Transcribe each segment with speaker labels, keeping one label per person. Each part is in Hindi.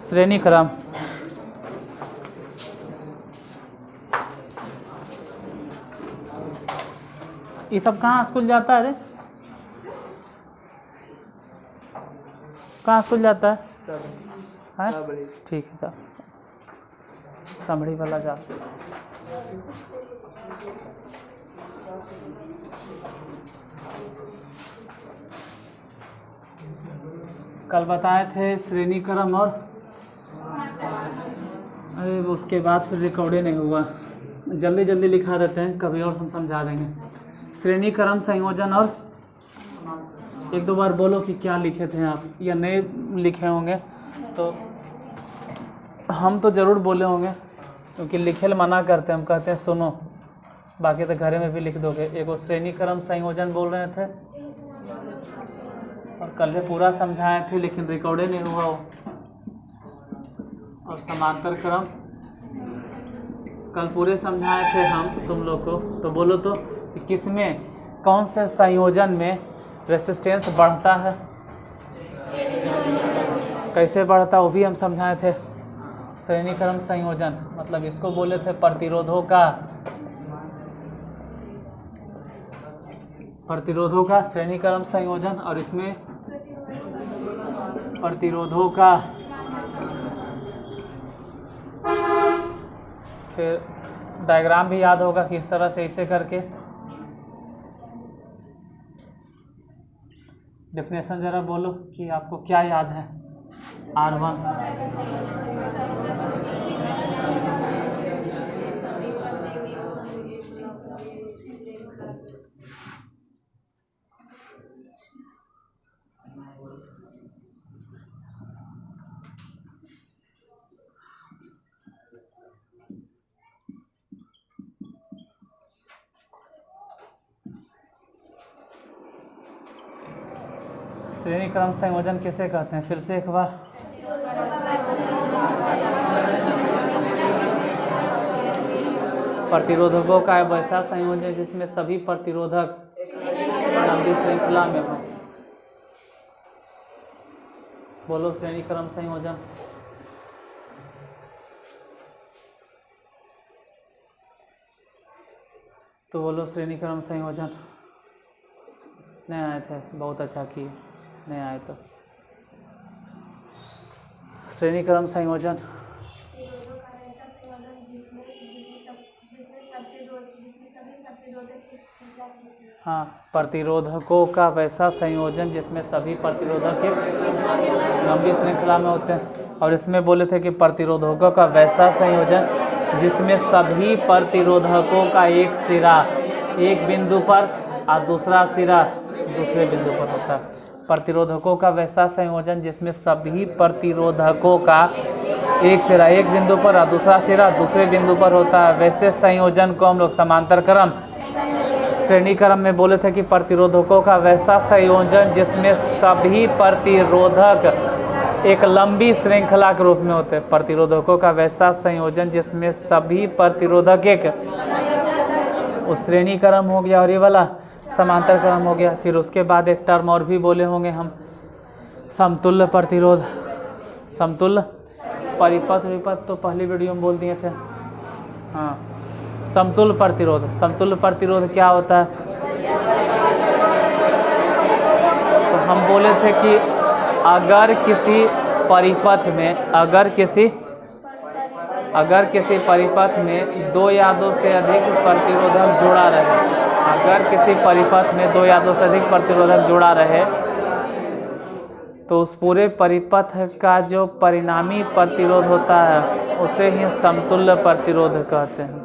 Speaker 1: श्रेणी क्रम। ये सब कहाँ स्कूल जाता है रे? कहाँ स्कूल जाता है? ठीक है, चल समड़ी वाला जा। कल बताए थे श्रेणी क्रम और अरे उसके बाद फिर रिकॉर्ड नहीं हुआ, जल्दी जल्दी लिखा देते हैं, कभी और हम समझा देंगे। श्रेणी क्रम संयोजन और एक दो बार बोलो कि क्या लिखे थे आप, या नए लिखे होंगे तो हम तो ज़रूर बोले होंगे, क्योंकि लिखे मना करते हैं, हम कहते हैं सुनो, बाकी तो घरे में भी लिख दोगे। एगो श्रेणी क्रम संयोजन बोल रहे थे और कल से पूरा समझाए थे लेकिन रिकॉर्डे नहीं हुआ वो। और समांतर क्रम कल पूरे समझाए थे हम तुम लोग को, तो बोलो तो किसमें कौन से संयोजन में रेसिस्टेंस बढ़ता है, कैसे बढ़ता वो भी हम समझाए थे। श्रेणी क्रम संयोजन मतलब इसको बोले थे प्रतिरोधों का श्रेणी क्रम संयोजन, और इसमें प्रतिरोधों का फिर डायग्राम भी याद होगा किस तरह से इसे करके। डेफिनेशन जरा बोलो कि आपको क्या याद है। R1 श्रेणी क्रम संयोजन किसे कहते हैं, फिर से एक बार। प्रतिरोधकों का वैसा संयोजन जिसमें सभी प्रतिरोधक लंबी श्रृंखला में हो। बोलो श्रेणी क्रम संयोजन। तो बोलो श्रेणी क्रम संयोजन। नहीं आए थे, बहुत अच्छा किए, नहीं आए तो श्रेणी क्रम संयोजन। हाँ, प्रतिरोधकों का वैसा संयोजन जिसमें सभी प्रतिरोधक एक लंबी श्रृंखला में होते हैं। और इसमें बोले थे कि प्रतिरोधकों का वैसा संयोजन जिसमें सभी प्रतिरोधकों का एक सिरा एक बिंदु पर और दूसरा सिरा दूसरे बिंदु पर होता है। प्रतिरोधकों का वैसा संयोजन जिसमें सभी प्रतिरोधकों का एक सिरा एक बिंदु पर और दूसरा सिरा दूसरे बिंदु पर होता है, वैसे संयोजन को हम लोग समांतर क्रम। श्रेणी क्रम में बोले थे कि प्रतिरोधकों का वैसा संयोजन जिसमें सभी प्रतिरोधक एक लंबी श्रृंखला के रूप में होते हैं। प्रतिरोधकों का वैसा संयोजन जिसमें सभी प्रतिरोधक एक, उस श्रेणी क्रम हो गया और ये वाला समांतर क्रम हो गया। फिर उसके बाद एक टर्म और भी बोले होंगे हम, समतुल्य प्रतिरोध, समतुल्य परिपथ विपथ तो पहली वीडियो में बोल दिए थे। हाँ, समतुल्य प्रतिरोध। समतुल्य प्रतिरोध क्या होता है? तो हम बोले थे कि अगर किसी परिपथ में अगर किसी परिपथ में दो या दो से अधिक प्रतिरोधक जुड़ा रहे, अगर किसी परिपथ में दो या दो से अधिक प्रतिरोधक जुड़ा रहे तो उस पूरे परिपथ का जो परिणामी प्रतिरोध होता है उसे ही समतुल्य प्रतिरोध कहते हैं।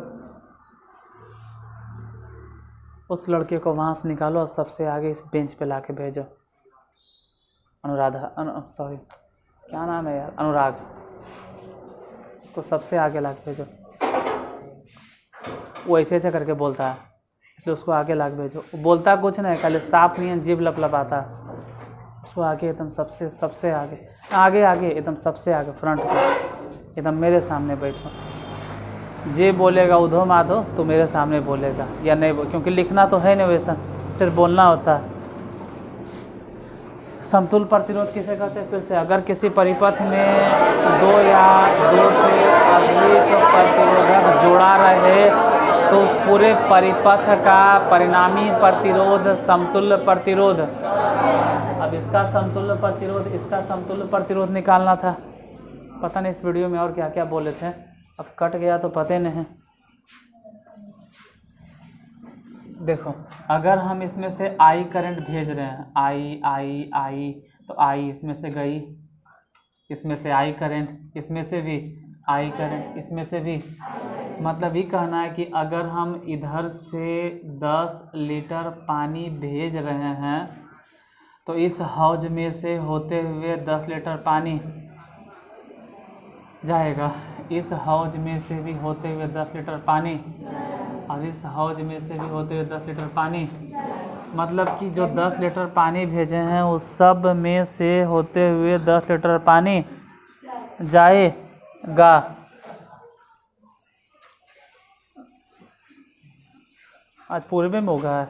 Speaker 1: उस लड़के को वहाँ से निकालो और सबसे आगे इस बेंच पे लाके भेजो। अनुराधा, सॉरी क्या नाम है यार, अनुराग को सबसे आगे लाके भेजो। वो ऐसे ऐसे करके बोलता है, इसलिए उसको आगे लाके भेजो। बोलता कुछ नहीं, खाली सांप नहीं, जीभ लपलपाता है। उसको आगे एकदम सबसे आगे एकदम सबसे आगे फ्रंट पे एकदम मेरे सामने बैठो। जे बोलेगा उधो माधो तो मेरे सामने बोलेगा या नहीं, क्योंकि लिखना तो है नहीं वैसा, सिर्फ बोलना होता है। समतुल्य प्रतिरोध किसे कहते हैं? फिर से, अगर किसी परिपथ में दो या दो से अधिक प्रतिरोधक जोड़ा रहे तो उस पूरे परिपथ का परिणामी प्रतिरोध समतुल्य प्रतिरोध। अब इसका समतुल्य प्रतिरोध, इसका समतुल्य प्रतिरोध निकालना था। पता नहीं इस वीडियो में और क्या क्या बोले थे, अब कट गया तो पता नहीं। देखो, अगर हम इसमें से आई करंट भेज रहे हैं, आई, तो आई इसमें से गई, इसमें से आई करंट, इसमें से भी आई करंट, इसमें से भी। मतलब ये कहना है कि अगर हम इधर से 10 लीटर पानी भेज रहे हैं तो इस हौज में से होते हुए 10 लीटर पानी जाएगा, इस हौज में से भी होते हुए 10 लीटर पानी, और इस हौज में से भी होते हुए 10 लीटर पानी। मतलब कि जो 10 लीटर पानी भेजे हैं उस सब में से होते हुए 10 लीटर पानी जाएगा। आज पूर्व में होगा,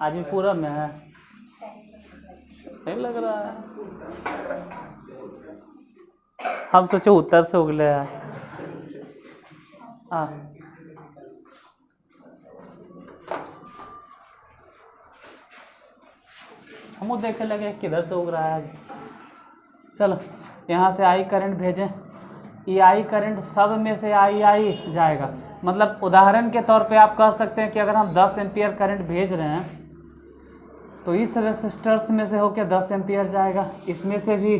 Speaker 1: आज भी पूरब में है, नहीं लग रहा है। हम सोचे उत्तर से उगले हैं। हाँ, हम देखे लगे किधर से उग रहा है। चलो, यहाँ से आई करंट भेजें, ये आई करंट सब में से आई जाएगा। मतलब उदाहरण के तौर पे आप कह सकते हैं कि अगर हम 10 एम्पियर करंट भेज रहे हैं तो इस रेसिस्टर्स में से होकर 10 एम्पियर जाएगा, इसमें से भी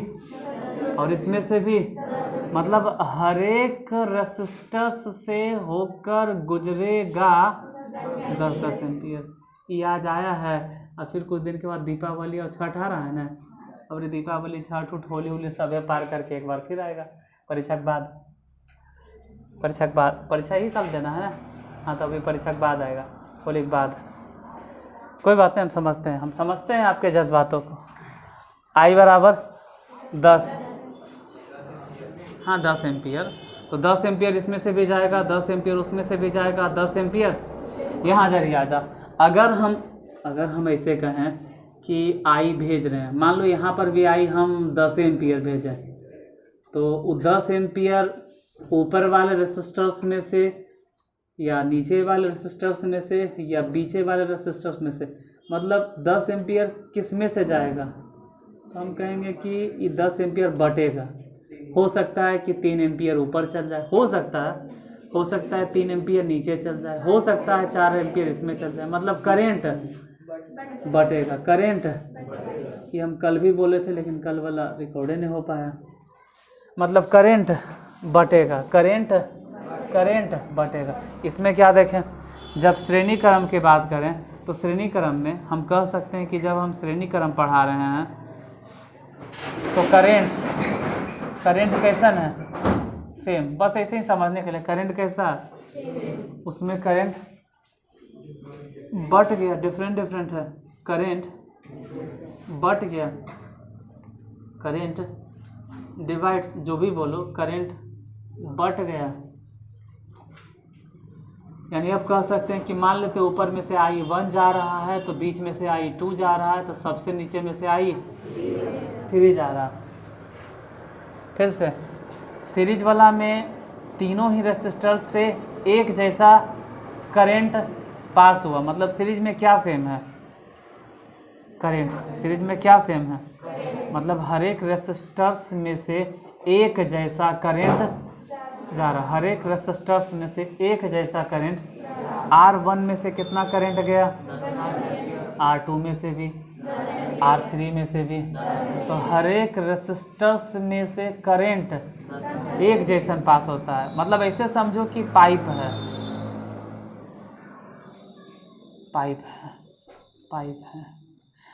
Speaker 1: और इसमें से भी। मतलब हर एक रेसिस्टर्स से होकर गुजरेगा 10-10 एम्पियर। ये आज आया है, और फिर कुछ दिन के बाद दीपावली और छठ आ रहा है ना, और दीपावली, छठ उठ, होली उली सबे पार करके एक बार फिर आएगा परीक्षा के बाद। परीक्षा ही सब देना है ना। हाँ, तो अभी परीक्षा के बाद आएगा, होली के बाद। कोई बात नहीं, हम समझते हैं आपके जज्बातों को। आई बराबर 10, हाँ 10 एम्पियर, तो 10 एम्पियर इसमें से भी जाएगा, 10 एम्पियर उसमें से भी जाएगा, 10 एम्पियर यहाँ जरिए आ जा। अगर हम ऐसे कहें कि आई भेज रहे हैं, मान लो यहाँ पर भी आई हम 10 एम्पियर भेजें, तो 10 एम्पियर ऊपर वाले रेसिस्टर्स में से या नीचे वाले रेसिस्टर्स में से या बीचे वाले रेसिस्टर्स में से, मतलब 10 एम्पियर किस में से जाएगा? तो हम कहेंगे कि ये 10 एम्पियर बटेगा। हो सकता है कि 3 एम्पियर ऊपर चल जाए, हो सकता है 3 एम्पियर नीचे चल जाए, हो सकता है 4 एम्पियर इसमें चल जाए। मतलब करेंट बटेगा। करेंट ये हम कल भी बोले थे, लेकिन कल वाला रिकॉर्डे नहीं हो पाया। मतलब करेंट बटेगा, करेंट बटेगा। इसमें क्या देखें, जब श्रेणी क्रम की बात करें तो श्रेणी क्रम में हम कह सकते हैं कि जब हम श्रेणी क्रम पढ़ा रहे हैं तो करेंट कैसन है? सेम। बस ऐसे ही समझने के लिए, करेंट कैसा, उसमें करेंट बट गया, डिफरेंट है। करेंट बट गया, करेंट डिवाइड्स, जो भी बोलो, करेंट बट गया। यानी अब कह सकते हैं कि मान लेते ऊपर में से I1 जा रहा है तो बीच में से I2 जा रहा है, तो सबसे नीचे में से I3 जा रहा है। फिर से सीरीज वाला में तीनों ही रेसिस्टर्स से एक जैसा करंट पास हुआ। मतलब सीरीज में क्या सेम है? करंट सीरीज में क्या सेम है? मतलब हर एक रेसिस्टर्स में से एक जैसा करंट जा रहा, हर एक रेसिस्टर्स में से एक जैसा करंट। R1 में से कितना करंट गया? R2 में से भी, R3 में से भी। तो हर एक रेसिस्टर्स में से करंट एक जैसा पास होता है। मतलब ऐसे समझो कि पाइप है,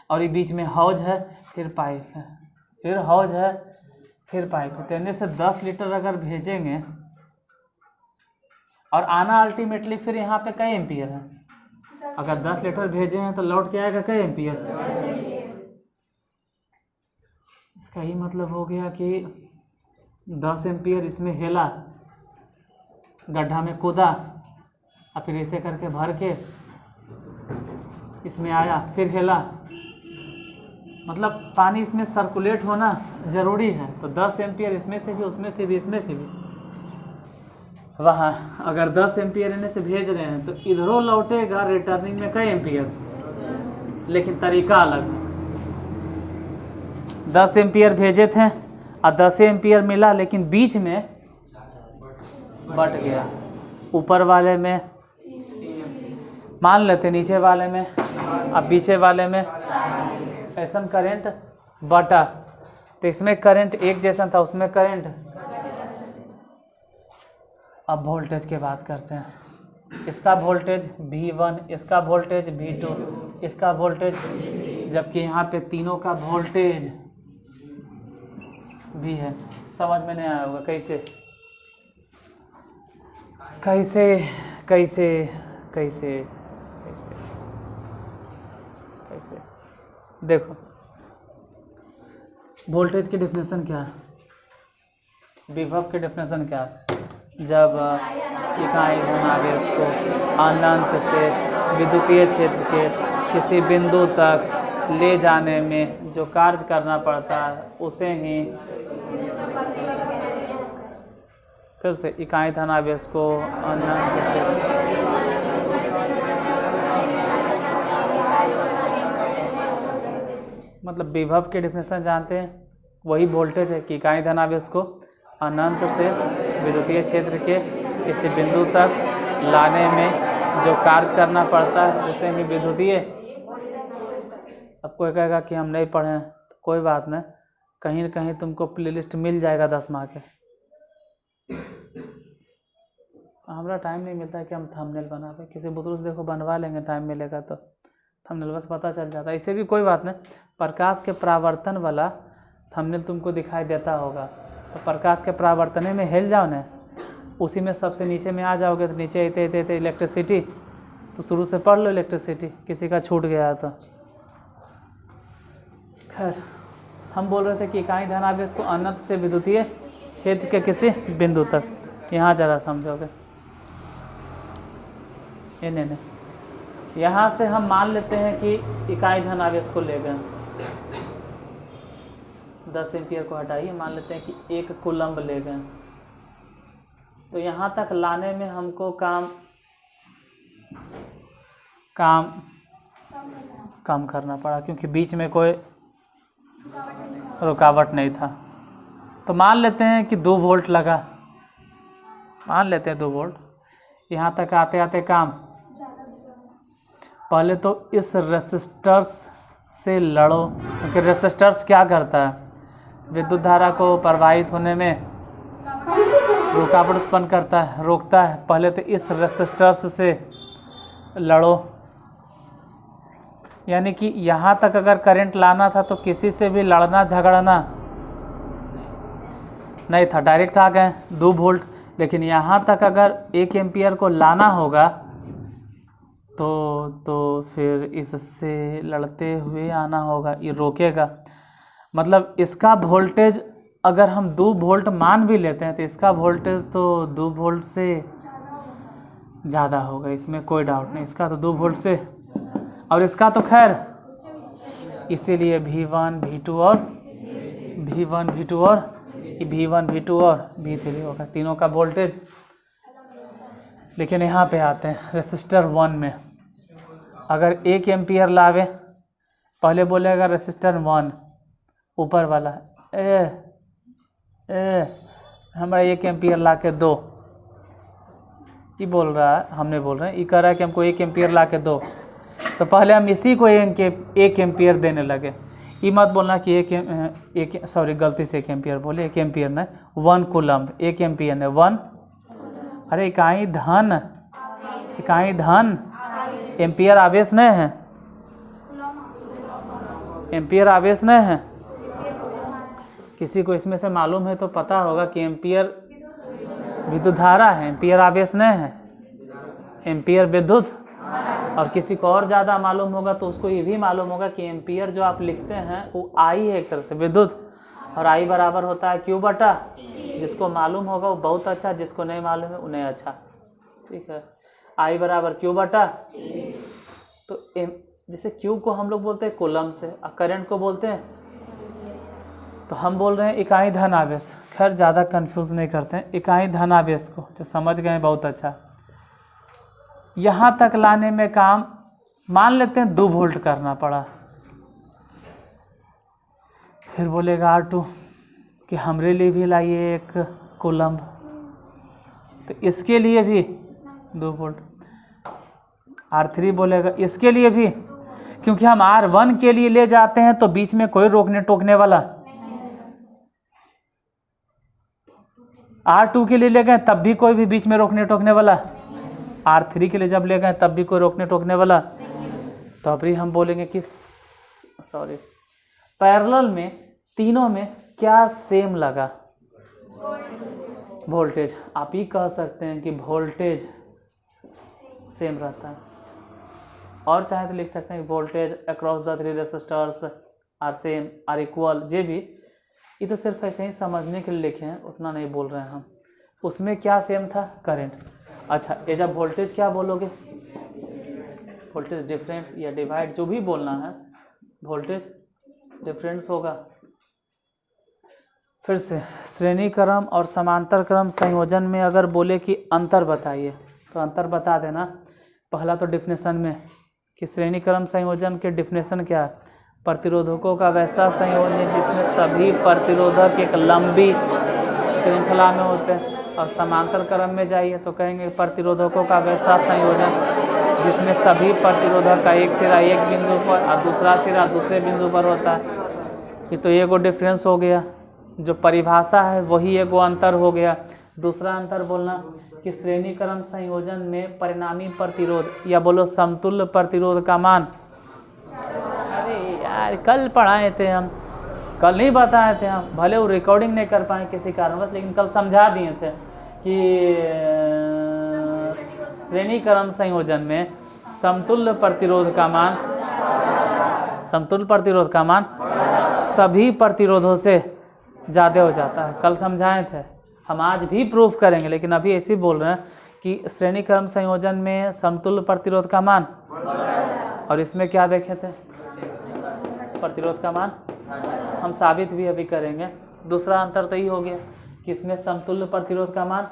Speaker 1: और ये बीच में हौज है, फिर पाइप है, फिर हौज है, फिर पाइप है। तेने से 10 लीटर अगर भेजेंगे और आना अल्टीमेटली फिर यहाँ पे कई एम्पियर है। अगर 10 लीटर भेजे हैं तो लौट के आएगा कई एम्पियर। इसका ही मतलब हो गया कि 10 एम्पियर इसमें हेला, गड्ढा में कूदा, और फिर ऐसे करके भर के इसमें आया, फिर हेला, मतलब पानी इसमें सर्कुलेट होना ज़रूरी है, तो 10 एम्पियर इसमें से भी, उसमें से भी, इसमें से भी। वहाँ अगर 10 एम्पियर इन्हें से भेज रहे हैं तो इधरों लौटेगा रिटर्निंग में कई एम्पियर, लेकिन तरीका अलग है। 10 एम्पियर भेजे थे और 10 एम्पियर मिला, लेकिन बीच में बट गया। ऊपर वाले में मान लेते, नीचे वाले में, अब पीछे वाले में ऐसा करंट बटा, तो इसमें करंट एक जैसा था, उसमें करंट। अब वोल्टेज की बात करते हैं। इसका वोल्टेज V1, इसका वोल्टेज V2, इसका वोल्टेज, जबकि यहाँ पे तीनों का वोल्टेज भी है। समझ में नहीं आया होगा कैसे कैसे कैसे कैसे कैसे कैसे देखो, वोल्टेज की डेफिनेशन क्या है, विभव की डेफिनेशन क्या है? जब इकाई धनावेश को अनंत से विद्युतीय क्षेत्र के किसी बिंदु तक ले जाने में जो कार्य करना पड़ता है उसे ही, फिर से इकाई धनावेश को अनंत से, मतलब विभव की डेफिनेशन जानते हैं, वही वोल्टेज है कि इकाई धनावेश को अनंत से विद्युतीय क्षेत्र के किसी बिंदु तक लाने में जो कार्य करना पड़ता है उसे ही विद्युतीय। अब कोई कहेगा कि हम नहीं पढ़े हैं, तो कोई बात नहीं, कहीं न कहीं तुमको प्लेलिस्ट मिल जाएगा 10 माह के। हमारा टाइम नहीं मिलता है कि हम थंबनेल बना पाए, किसी बुजुर्ग से देखो बनवा लेंगे, टाइम मिलेगा तो थंबनेल बस पता चल जाता है। इसे भी कोई बात नहीं, प्रकाश के परावर्तन वाला थंबनेल तुमको दिखाई देता होगा, तो प्रकाश के परावर्तन में हिल जाओ ना, उसी में सबसे नीचे में आ जाओगे, तो नीचे इतने इलेक्ट्रिसिटी, तो शुरू से पढ़ लो इलेक्ट्रिसिटी, किसी का छूट गया तो। खैर, हम बोल रहे थे कि इकाई धनावेश को अनंत से विद्युतीय क्षेत्र के किसी बिंदु तक, यहाँ ज़रा समझोगे, ये नहीं, यहाँ से हम मान लेते हैं कि इकाई धनावेश को ले गए, 10 एम्पियर को हटाइए, मान लेते हैं कि 1 कूलम्ब ले गए, तो यहाँ तक लाने में हमको काम कम करना पड़ा, क्योंकि बीच में कोई रुकावट नहीं था। तो मान लेते हैं कि 2 वोल्ट लगा, मान लेते हैं 2 वोल्ट, यहाँ तक आते आते काम, पहले तो इस रेसिस्टर्स से लड़ो, क्योंकि रेसिस्टर्स क्या करता है, विद्युत धारा को प्रवाहित होने में रुकावट उत्पन्न करता है, रोकता है। पहले तो इस रेसिस्टर्स से लड़ो, यानी कि यहाँ तक अगर करंट लाना था तो किसी से भी लड़ना झगड़ना नहीं था, डायरेक्ट आ गए 2 वोल्ट। लेकिन यहाँ तक अगर 1 एम्पियर को लाना होगा तो फिर इससे लड़ते हुए आना होगा, ये रोकेगा। मतलब इसका वोल्टेज अगर हम 2 वोल्ट मान भी लेते हैं तो इसका वोल्टेज तो 2 वोल्ट से ज़्यादा होगा, इसमें कोई डाउट नहीं, इसका तो 2 वोल्ट से, और इसका तो खैर, इसीलिए V1 V2 और V3 होगा, तीनों का वोल्टेज। लेकिन यहाँ पे आते हैं रेसिस्टर 1 में, अगर 1 एम्पियर लावे, पहले बोलेगा रेसिस्टर 1 ऊपर वाला, हमारा 1 एम्पियर ला के दो, ये बोल रहा है, हमने बोल रहे हैं, ये कह रहा है कि हमको 1 एम्पियर ला के दो, तो पहले हम इसी को 1 एम्पियर देने लगे। ये मत बोलना कि गलती से 1 एम्पियर बोले, 1 एम्पियर नहीं, 1 कूलम्ब, 1 एम्पियर नहीं, 1, अरे इकाई धन, एम्पियर आवेश नहीं है, एम्पियर आवेश नहीं है। किसी को इसमें से मालूम है तो पता होगा कि एम्पियर विद्युत धारा है, एम्पियर आवेश नहीं है, एम्पियर विद्युत। और किसी को और ज़्यादा मालूम होगा तो उसको ये भी मालूम होगा कि एम्पियर जो आप लिखते हैं वो आई है एक तरह से विद्युत, और आई बराबर होता है Q बटा, जिसको मालूम होगा वो बहुत अच्छा, जिसको नहीं मालूम है उन्हें अच्छा, ठीक है। आई बराबर Q बटा, तो जैसे क्यू को हम लोग बोलते हैं कूलम से, करंट को बोलते हैं, तो हम बोल रहे हैं इकाई धन आवेश। खैर ज़्यादा कंफ्यूज नहीं करते हैं, इकाई धन आवेश को जो समझ गए बहुत अच्छा। यहाँ तक लाने में काम मान लेते हैं 2 वोल्ट करना पड़ा, फिर बोलेगा R2 कि हमरे लिए भी लाइए 1 कूलम, तो इसके लिए भी 2 वोल्ट। R3 बोलेगा इसके लिए भी, क्योंकि हम R1 के लिए ले जाते हैं तो बीच में कोई रोकने टोकने वाला, R2 के लिए ले गए तब भी कोई भी बीच में रोकने टोकने वाला, R3 के लिए जब ले गए तब भी कोई रोकने टोकने वाला। तो अभी हम बोलेंगे कि पैरेलल में तीनों में क्या सेम लगा, वोल्टेज। आप ही कह सकते हैं कि वोल्टेज सेम रहता है, और चाहे तो लिख सकते हैं कि voltage across the 3 resistors are same are equal. जे भी, ये तो सिर्फ ऐसे ही समझने के लिए लिखे हैं, उतना नहीं बोल रहे हैं हम। उसमें क्या सेम था, करंट। अच्छा, ये जब वोल्टेज क्या बोलोगे, वोल्टेज डिफरेंट या डिवाइड, जो भी बोलना है, वोल्टेज डिफरेंस होगा। फिर से श्रेणी क्रम और समांतर क्रम संयोजन में अगर बोले कि अंतर बताइए, तो अंतर बता देना। पहला तो डिफिनेशन में कि श्रेणी क्रम संयोजन के डिफिनेशन क्या है, प्रतिरोधकों का वैसा संयोजन जिसमें सभी प्रतिरोधक एक लंबी श्रृंखला में होते हैं। और समांतर क्रम में जाइए तो कहेंगे प्रतिरोधकों का वैसा संयोजन जिसमें सभी प्रतिरोधक का एक सिरा एक बिंदु पर और दूसरा सिरा दूसरे बिंदु पर होता है। ये तो एगो डिफरेंस हो गया, जो परिभाषा है वही एगो अंतर हो गया। दूसरा अंतर बोलना कि श्रेणी क्रम संयोजन में परिणामी प्रतिरोध या बोलो समतुल्य प्रतिरोध का मान, अरे यार कल पढ़ाए थे हम, कल नहीं बताए थे हम, भले वो रिकॉर्डिंग नहीं कर पाए किसी कारणवश, लेकिन कल समझा दिए थे कि श्रेणी क्रम संयोजन में समतुल्य प्रतिरोध का मान, समतुल्य प्रतिरोध का मान सभी प्रतिरोधों से ज़्यादा हो जाता है। कल समझाए थे, हम आज भी प्रूफ करेंगे, लेकिन अभी ऐसे ही बोल रहे हैं कि श्रेणी क्रम संयोजन में समतुल्य प्रतिरोध का मान, और इसमें क्या देखे थे, प्रतिरोध का मान हम साबित भी अभी करेंगे। दूसरा अंतर तो ये हो गया कि इसमें समतुल्य प्रतिरोध का मान,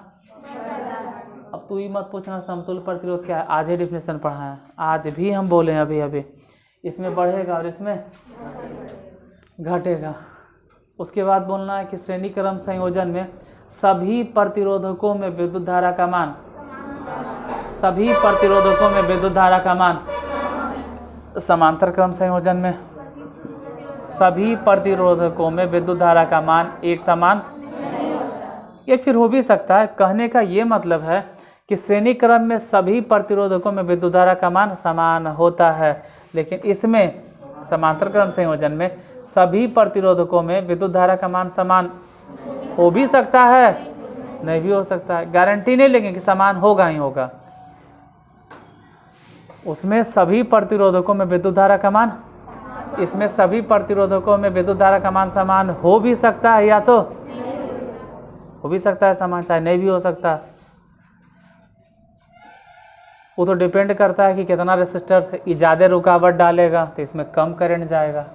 Speaker 1: अब तू ही मत पूछना समतुल्य प्रतिरोध क्या है, आज ही डिफिनेशन पढ़ा है, आज भी हम बोले हैं अभी इसमें बढ़ेगा और इसमें घटेगा। उसके बाद बोलना है कि श्रेणी क्रम संयोजन में सभी प्रतिरोधकों में विद्युत धारा का मान, सभी प्रतिरोधकों में विद्युत धारा का मान। समांतर क्रम संयोजन में सभी प्रतिरोधकों में विद्युत धारा का मान एक समान, ये फिर हो भी सकता है। कहने का ये मतलब है कि श्रेणी क्रम में सभी प्रतिरोधकों में विद्युत धारा का मान समान होता है, लेकिन इसमें समांतर क्रम संयोजन में सभी प्रतिरोधकों में विद्युत धारा का मान समान हो भी सकता है, नहीं भी हो सकता है, गारंटी नहीं लेंगे कि समान होगा ही होगा। उसमें सभी प्रतिरोधकों में विद्युत धारा का मान, इसमें सभी प्रतिरोधकों में विद्युत धारा का मान समान हो भी सकता है, या तो हो भी सकता है समान, चाहे नहीं भी हो सकता। वो तो डिपेंड करता है कि कितना रेसिस्टर से, ये ज़्यादा रुकावट डालेगा तो इसमें कम करंट जाएगा,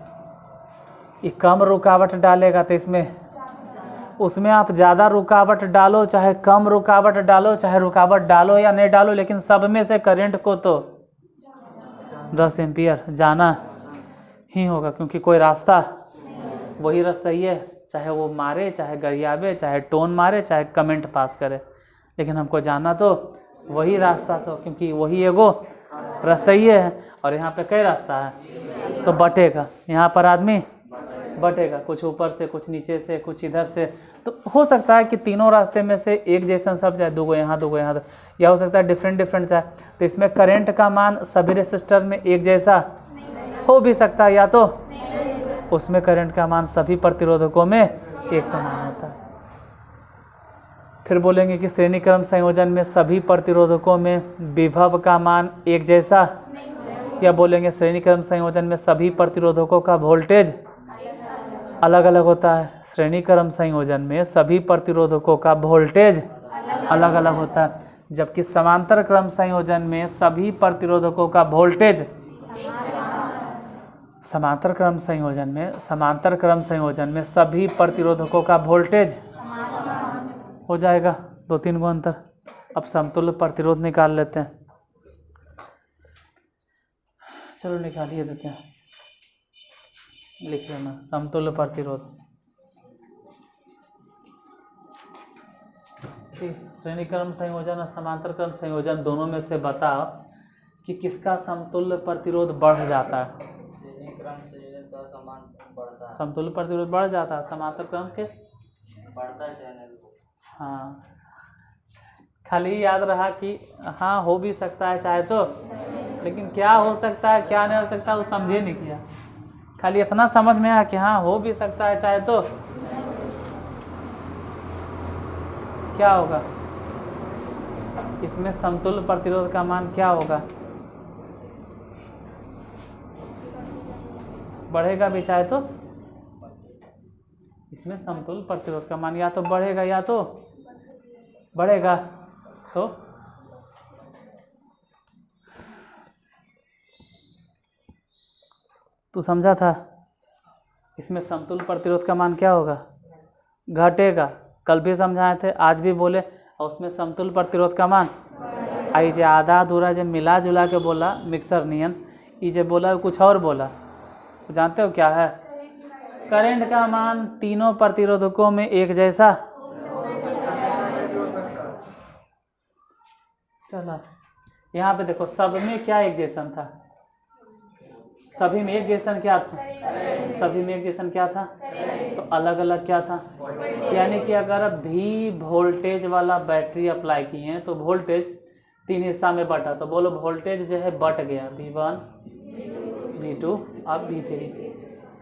Speaker 1: ये कम रुकावट डालेगा तो इसमें, उसमें आप ज़्यादा रुकावट डालो चाहे कम रुकावट डालो, चाहे रुकावट डालो या नहीं डालो, लेकिन सब में से करंट को तो 10 एम्पियर जाना ही होगा, क्योंकि कोई रास्ता वही रास्ता ही है, चाहे वो मारे, चाहे गरियाबे, चाहे टोन मारे, चाहे कमेंट पास करे, लेकिन हमको जाना तो वही रास्ता तो, क्योंकि वही एगो रास्ता ही है। और यहाँ पे कई रास्ता है तो बटेगा, यहाँ पर आदमी बटेगा, कुछ ऊपर से, कुछ नीचे से, कुछ इधर से। तो हो सकता है कि तीनों रास्ते में से एक जैसा सब जाए, दो यहाँ दो यहाँ, या हो सकता है डिफरेंट डिफरेंट जाए। तो इसमें करंट का मान सभी रेसिस्टर में एक जैसा हो भी सकता है, या तो उसमें करंट का मान सभी प्रतिरोधकों में एक समान होता है। फिर बोलेंगे कि श्रेणी क्रम संयोजन में सभी प्रतिरोधकों में विभव का मान एक जैसा, या बोलेंगे श्रेणी क्रम संयोजन में सभी प्रतिरोधकों का वोल्टेज अलग अलग होता है। श्रेणी क्रम संयोजन में सभी प्रतिरोधकों का वोल्टेज अलग अलग होता है, जबकि समांतर क्रम संयोजन में सभी प्रतिरोधकों का वोल्टेज समांतर क्रम संयोजन में सभी प्रतिरोधकों का वोल्टेज हो जाएगा, 2-3 गो अंतर। अब समतुल्य प्रतिरोध निकाल लेते हैं। चलो निकालिए देते हैं, लिख लेना समतुल्य प्रतिरोध। श्रेणी क्रम संयोजन और समांतर क्रम संयोजन दोनों में से बताओ कि किसका समतुल्य प्रतिरोध बढ़ जाता है।
Speaker 2: श्रेणी क्रम संयोजन का समान बढ़ता है,
Speaker 1: समतुल्य प्रतिरोध बढ़ जाता है, समांतर क्रम के
Speaker 2: बढ़ता है चैनल।
Speaker 1: हाँ, खाली याद रहा कि हाँ हो भी सकता है चाहे तो, लेकिन क्या हो सकता है क्या नहीं हो सकता वो समझे नहीं किया। खाली इतना समझ में आया कि हाँ हो भी सकता है चाहे तो क्या होगा, इसमें समतुल्य प्रतिरोध का मान क्या होगा, बढ़ेगा भी चाहे तो। इसमें समतुल्य प्रतिरोध का मान या तो बढ़ेगा या तो बढ़ेगा। तो समझा था, इसमें समतुल्य प्रतिरोध का मान क्या होगा, घटेगा। कल भी समझाए थे, आज भी बोले। और उसमें समतुल्य प्रतिरोध का मान आई जे आधा अधूरा जब मिला जुला के बोला मिक्सर नियन, ये जब बोला कुछ और बोला, तो जानते हो क्या है, करंट का मान तीनों प्रतिरोधकों में एक जैसा। चला यहाँ पे देखो, सब में क्या एक जैसन था, सभी में एक जैसन क्या था, सभी में एक जैसन क्या था, तो अलग अलग क्या था। यानी कि अगर भी वोल्टेज वाला बैटरी अप्लाई किए हैं तो वोल्टेज 3 हिस्सा में बटा, तो बोलो वोल्टेज जो है बट गया, V1 V2 अब V3।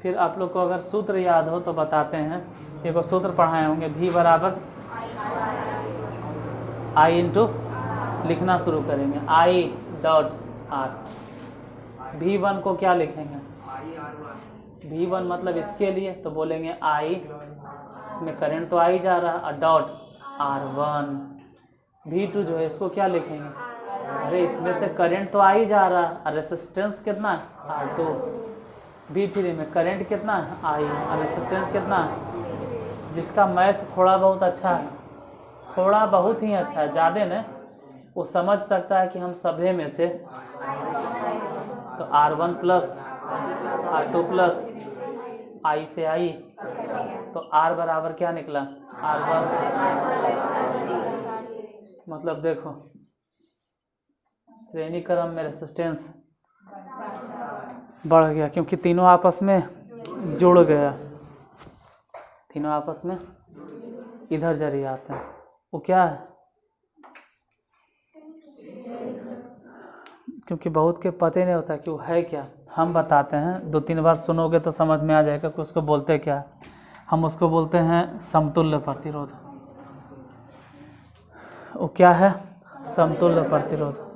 Speaker 1: फिर आप लोग को अगर सूत्र याद हो तो बताते हैं, एक सूत्र पढ़ाए होंगे, V बराबर I इंटू, लिखना शुरू करेंगे I डॉट R। V1 को क्या लिखेंगे, V1 मतलब इसके लिए, तो बोलेंगे I, इसमें करंट तो I जा रहा है, डॉट R1। V2 जो है इसको क्या लिखेंगे, अरे इसमें से करंट तो I जा रहा है, रेसिस्टेंस कितना है R2। V3 में करंट कितना है I, और रेसिस्टेंस कितना है, जिसका मैथ थोड़ा बहुत अच्छा है, थोड़ा बहुत ही अच्छा है, ज़्यादा नहीं, वो समझ सकता है कि हम सभी में से, तो R1 plus R2 plus I से I, तो R बराबर क्या निकला, R1। मतलब देखो श्रेणी क्रम में रेसिस्टेंस बढ़ गया, क्योंकि तीनों आपस में जुड़ गया, तीनों आपस में इधर जरिए आते हैं। वो क्या है, क्योंकि बहुत के पता नहीं होता कि वो है क्या, हम बताते हैं, 2-3 बार सुनोगे तो समझ में आ जाएगा कि उसको बोलते क्या है। हम उसको बोलते हैं समतुल्य प्रतिरोध। वो क्या है, समतुल्य प्रतिरोध।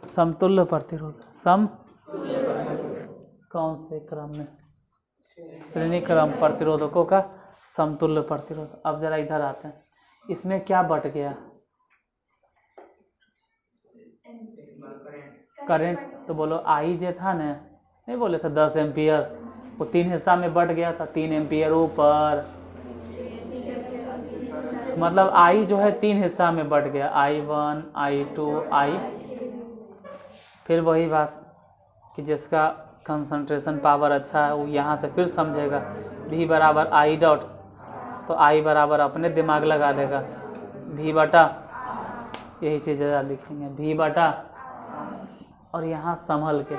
Speaker 1: समतुल्य प्रतिरोध, सम कौन से क्रम में, श्रेणी क्रम प्रतिरोधकों का समतुल्य प्रतिरोध। अब जरा इधर आते हैं, इसमें क्या बट गया, करंट, तो बोलो I जो था ना, नहीं बोले थे 10 एम्पियर, वो 3 हिस्सा में बट गया था, 3 एम्पियर ऊपर, मतलब I जो है 3 हिस्सा में बट गया, I1 I2 I। फिर वही बात कि जिसका कंसंट्रेशन पावर अच्छा है वो यहाँ से फिर समझेगा, V बराबर I डॉट, तो I बराबर अपने दिमाग लगा लेगा, V बटा, यही चीज़ ज़रा लिखेंगे, V बटा, और यहाँ संभल के,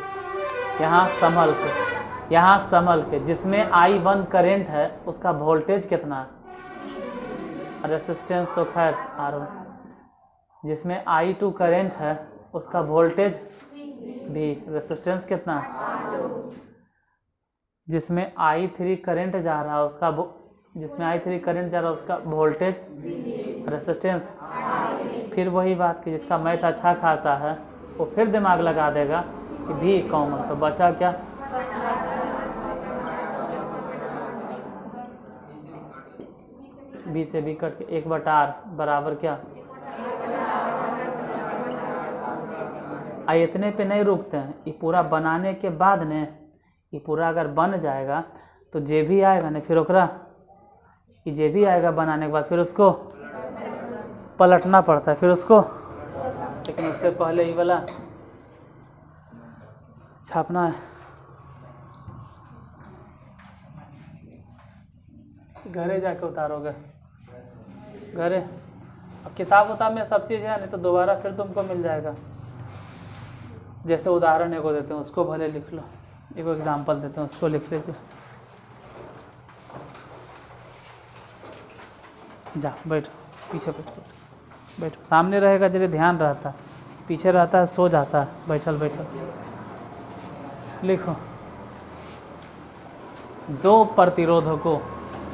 Speaker 1: यहाँ संभल के, यहाँ संभल के, जिसमें I1 करंट है उसका वोल्टेज कितना है, रेसिस्टेंस तो खैर R1, जिसमें I2 करंट है उसका वोल्टेज भी, रेसिस्टेंस कितना है, जिसमें I3 करंट जा रहा है उसका, जिसमें I3 करंट जा रहा है उसका वोल्टेज, रेसिस्टेंस। फिर वही बात कि जिसका मैथ अच्छा खासा है वो फिर दिमाग लगा देगा कि भी कॉमन, तो बचा क्या, बी से बी कट के 1/R बराबर क्या। इतने पे नहीं रुकते हैं, ये पूरा बनाने के बाद ने ये पूरा अगर बन जाएगा तो जे भी आएगा ना, फिर ओकरा ये जे भी आएगा बनाने के बाद फिर उसको पलटना पड़ता है, फिर उसको, लेकिन उससे पहले ये वाला छापना है। घरे जाके उतारोगे घरे, अब किताब उताब में सब चीज़ है, नहीं तो दोबारा फिर तुमको मिल जाएगा। जैसे उदाहरण एगो देते हैं उसको भले लिख लो, एगो एग्जाम्पल देते हैं उसको लिख लीजिए। जा बैठो, पीछे बैठो, बैठो, सामने रहेगा जरा ध्यान रहता है, पीछे रहता है सो जाता है, बैठल बैठल लिखो। दो प्रतिरोधकों,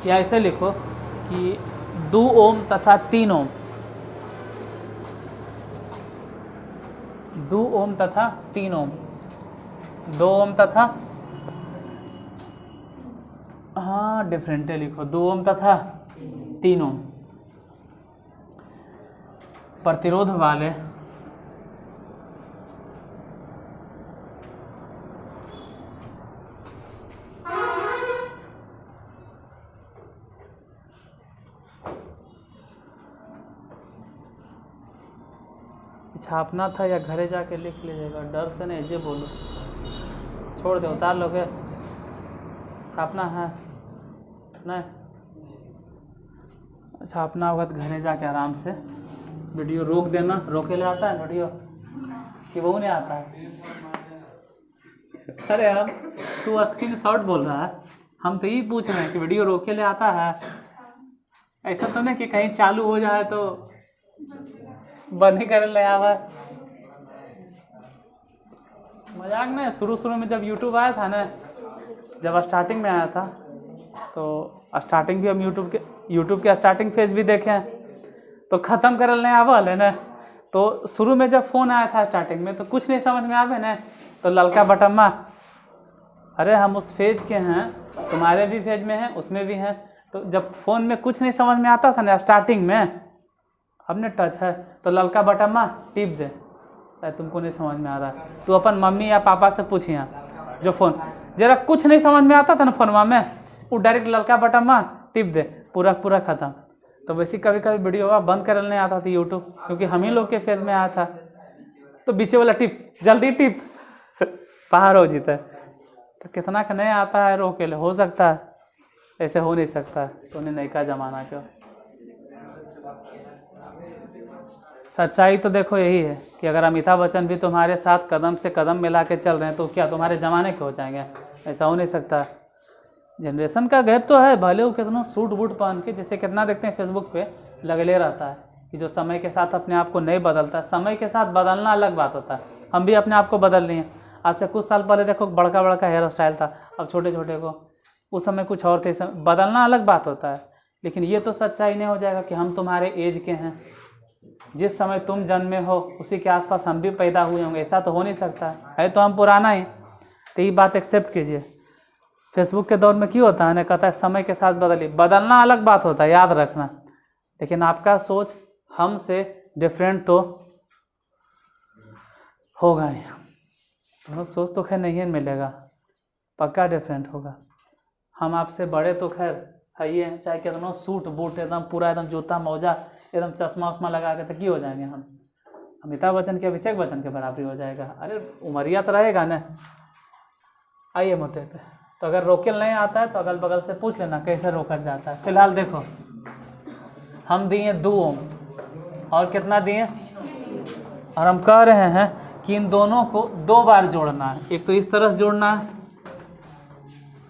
Speaker 1: या ऐसे लिखो कि 2 ओम तथा 3 ओम, 2 ओम तथा 3 ओम, 2 ओम तथा, हाँ डिफरेंट लिखो, 2 ओम तथा 3 ओम प्रतिरोध वाले छापना था या घरे जाके लिख लीजिएगा, डर से नहीं, जे बोलो छोड़ दे, उतार लोगे, छापना है नहीं, छापना होगा तो घरे जाके आराम से वीडियो रोक देना। रोके ले आता है वीडियो कि वो नहीं आता है? अरे हम, तू स्क्रीन शॉट बोल रहा है, हम तो यही पूछ रहे हैं कि वीडियो रोके ले आता है। ऐसा तो नहीं कि कहीं चालू हो जाए तो बंद ही कर ले आवा। मजाक नहीं, शुरू में जब यूट्यूब आया था ना, जब स्टार्टिंग में आया था तो स्टार्टिंग भी हम यूट्यूब के स्टार्टिंग फेज भी देखे हैं, तो ख़त्म कर ले आवा है ना। तो शुरू में जब फ़ोन आया था स्टार्टिंग में तो कुछ नहीं समझ में आवे ना, तो ललका बटम्मा, अरे हम उस फेज के हैं, तुम्हारे भी फेज में हैं, उसमें भी हैं। तो जब फ़ोन में कुछ नहीं समझ में आता था ना स्टार्टिंग में, हमने टच है तो ललका बटम्मा टिप दे, शायद तुमको नहीं समझ में आ रहा है। तो अपन मम्मी या पापा से पूछिए, जो फ़ोन जरा कुछ नहीं समझ में आता था ना फोनवा में, वो डायरेक्ट ललका बटम्मा टिप दे, पूरा कख़त्म। तो वैसे कभी कभी वीडियो बंद कर नहीं आता था यूट्यूब, क्योंकि हम ही लोग के फेज में आया था। तो बीचे वाला टिप, जल्दी टिप पार हो जीता है। तो कितना का नहीं आता है रोके ले, हो सकता है, ऐसे हो नहीं सकता है। तो नहीं का ज़माना क्यों, सच्चाई तो देखो यही है कि अगर अमिताभ बच्चन भी तुम्हारे साथ कदम से कदम मिला के चल रहे हैं तो क्या तुम्हारे ज़माने के हो जाएंगे? ऐसा हो नहीं सकता। जनरेशन का गैप तो है, भले वो कितना सूट बूट पहन के, जैसे कितना देखते हैं फेसबुक पे लगले रहता है कि जो समय के साथ अपने आप को नहीं बदलता। समय के साथ बदलना अलग बात होता है, हम भी अपने आप को बदल लिए हैं। आज से कुछ साल पहले देखो बड़का हेयर स्टाइल था, अब छोटे को, उस समय कुछ और थे। बदलना अलग बात होता है, लेकिन ये तो सच्चाई नहीं हो जाएगा कि हम तुम्हारे एज के हैं, जिस समय तुम जन्मे हो उसी के आसपास हम भी पैदा हुए होंगे। ऐसा तो हो नहीं सकता है, तो हम पुराना ही। तो ये बात एक्सेप्ट कीजिए। फेसबुक के दौर में क्यों होता है ना, कहता है समय के साथ बदलिए। बदलना अलग बात होता है, याद रखना, लेकिन आपका सोच हमसे डिफरेंट तो होगा ही। तुम लोग सोच तो खैर नहीं मिलेगा, पक्का डिफरेंट होगा। हम आपसे बड़े तो खैर है ही है, चाहे कितना सूट बूट एकदम पूरा एकदम जूता मोजा एकदम चश्मा उश्मा लगा के, तो क्यों हो जाएंगे हम? अमिताभ बच्चन के अभिषेक बच्चन के बराबरी हो जाएगा। अरे उमरिया तो रहेगा ना। आइए मुद्दे पे। तो अगर रोकेल नहीं आता है तो अगल बगल से पूछ लेना कैसे रोका जाता है। फिलहाल देखो, हम दिए 2 ओम और कितना दिए, और हम कह रहे हैं कि इन दोनों को 2 बार जोड़ना है। एक तो इस तरह से जोड़ना है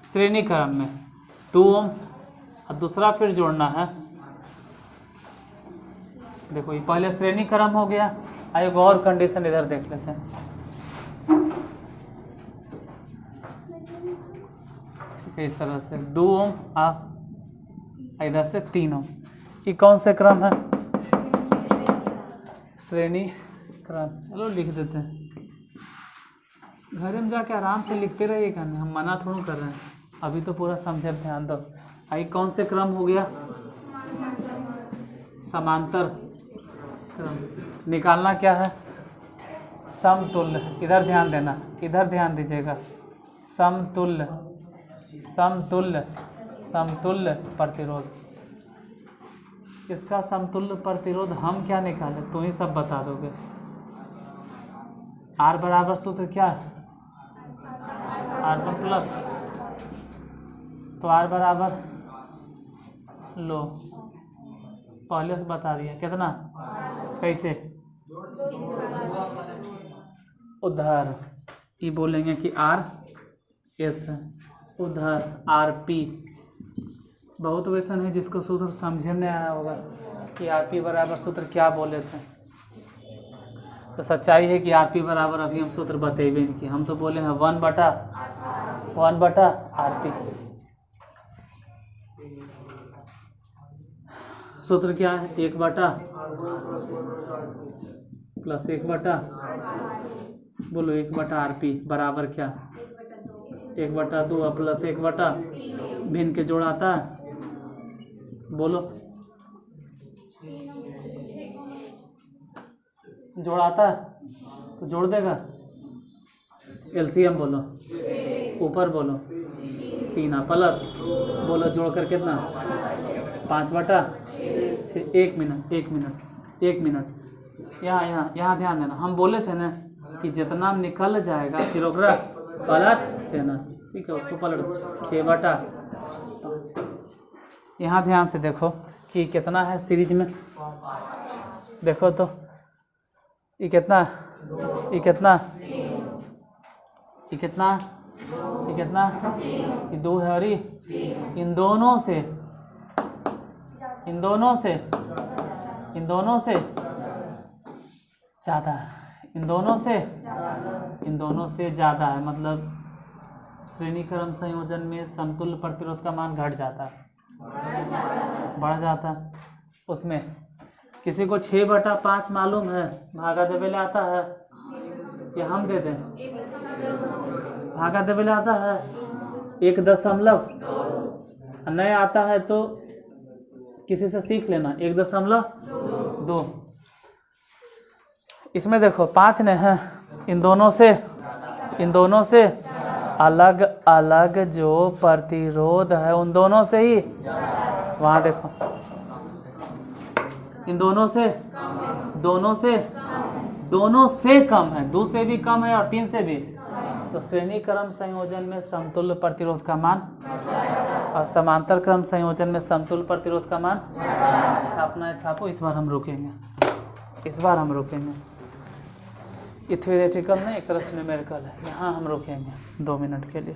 Speaker 1: श्रेणी क्रम में 2 ओम, और दूसरा फिर जोड़ना है, देखो ये पहले श्रेणी क्रम हो गया। एक और कंडीशन इधर देख लेते हैं, इस तरह से 2 ओम आप इधर से 3 ओम। ये कौन से क्रम है? श्रेणी क्रम। चलो लिख देते हैं, घर में जाके आराम से लिखते रहिएगा ना, हम मना थोड़ा कर रहे हैं। अभी तो पूरा समझे, ध्यान दो। आई कौन से क्रम हो गया? समांतर क्रम। निकालना क्या है? समतुल्य। इधर ध्यान देना, इधर ध्यान दीजिएगा। समतुल्य समतुल्य समतुल्य प्रतिरोध। इसका समतुल्य प्रतिरोध हम क्या निकालें, तो ही सब बता दोगे। आर बराबर सूत्र क्या है, R1 प्लस, तो आर बराबर लो पहले से बता दिया कितना, कैसे उधर ये बोलेंगे कि आर एस, उधर आर पी। बहुत वैसन है जिसको सूत्र समझे नहीं आया होगा कि आर पी बराबर सूत्र क्या बोले थे। तो सच्चाई है कि आर पी बराबर अभी हम सूत्र बतेबे नहीं किए, हम तो बोले हैं 1/1/R पी। सूत्र क्या है, 1/, प्लस 1/, बोलो 1/R पी बराबर क्या, 1/2 प्लस 1/, भिन्न के जोड़ आता है, बोलो जोड़ आता है तो जोड़ देगा। एलसीएम बोलो, ऊपर बोलो 3 प्लस, बोलो जोड़ कर कितना 5/6। 1 मिनट 1 मिनट 1 मिनट, यहाँ ध्यान देना। हम बोले थे ना कि जितना निकल जाएगा फिर ओकरा पलट देना, ठीक है, उसको पलट 6/5। यहाँ ध्यान से देखो कि कितना है सीरीज में, देखो तो ये कितना, ये कितना, ये कितना, ये कितना, ये 2 है, और इन दोनों से ज़्यादा है, इन दोनों से ज़्यादा है, मतलब श्रेणी क्रम संयोजन में समतुल्य प्रतिरोध का मान घट जाता है, बढ़ जाता है। उसमें किसी को 6/5 मालूम है, भागा देवेले आता है, ये हम दे दें, भागा देवेले आता है 1.2, नहीं आता है तो किसी से सीख लेना 1.2। इसमें देखो 5 ने है, इन दोनों से अलग अलग जो प्रतिरोध है उन दोनों से ही, वहाँ देखो इन दोनों से कम है, 2 से भी कम है और 3 से भी, तो श्रेणी क्रम संयोजन में समतुल्य प्रतिरोध का मान और समांतर क्रम संयोजन में समतुल्य प्रतिरोध का मान छापना है, छापो। इस बार हम रोकेंगे, ये थ्योरेटिकल नहीं, एक तरह से न्यूमेरिकल है। यहाँ हम रोकेंगे 2 मिनट के लिए।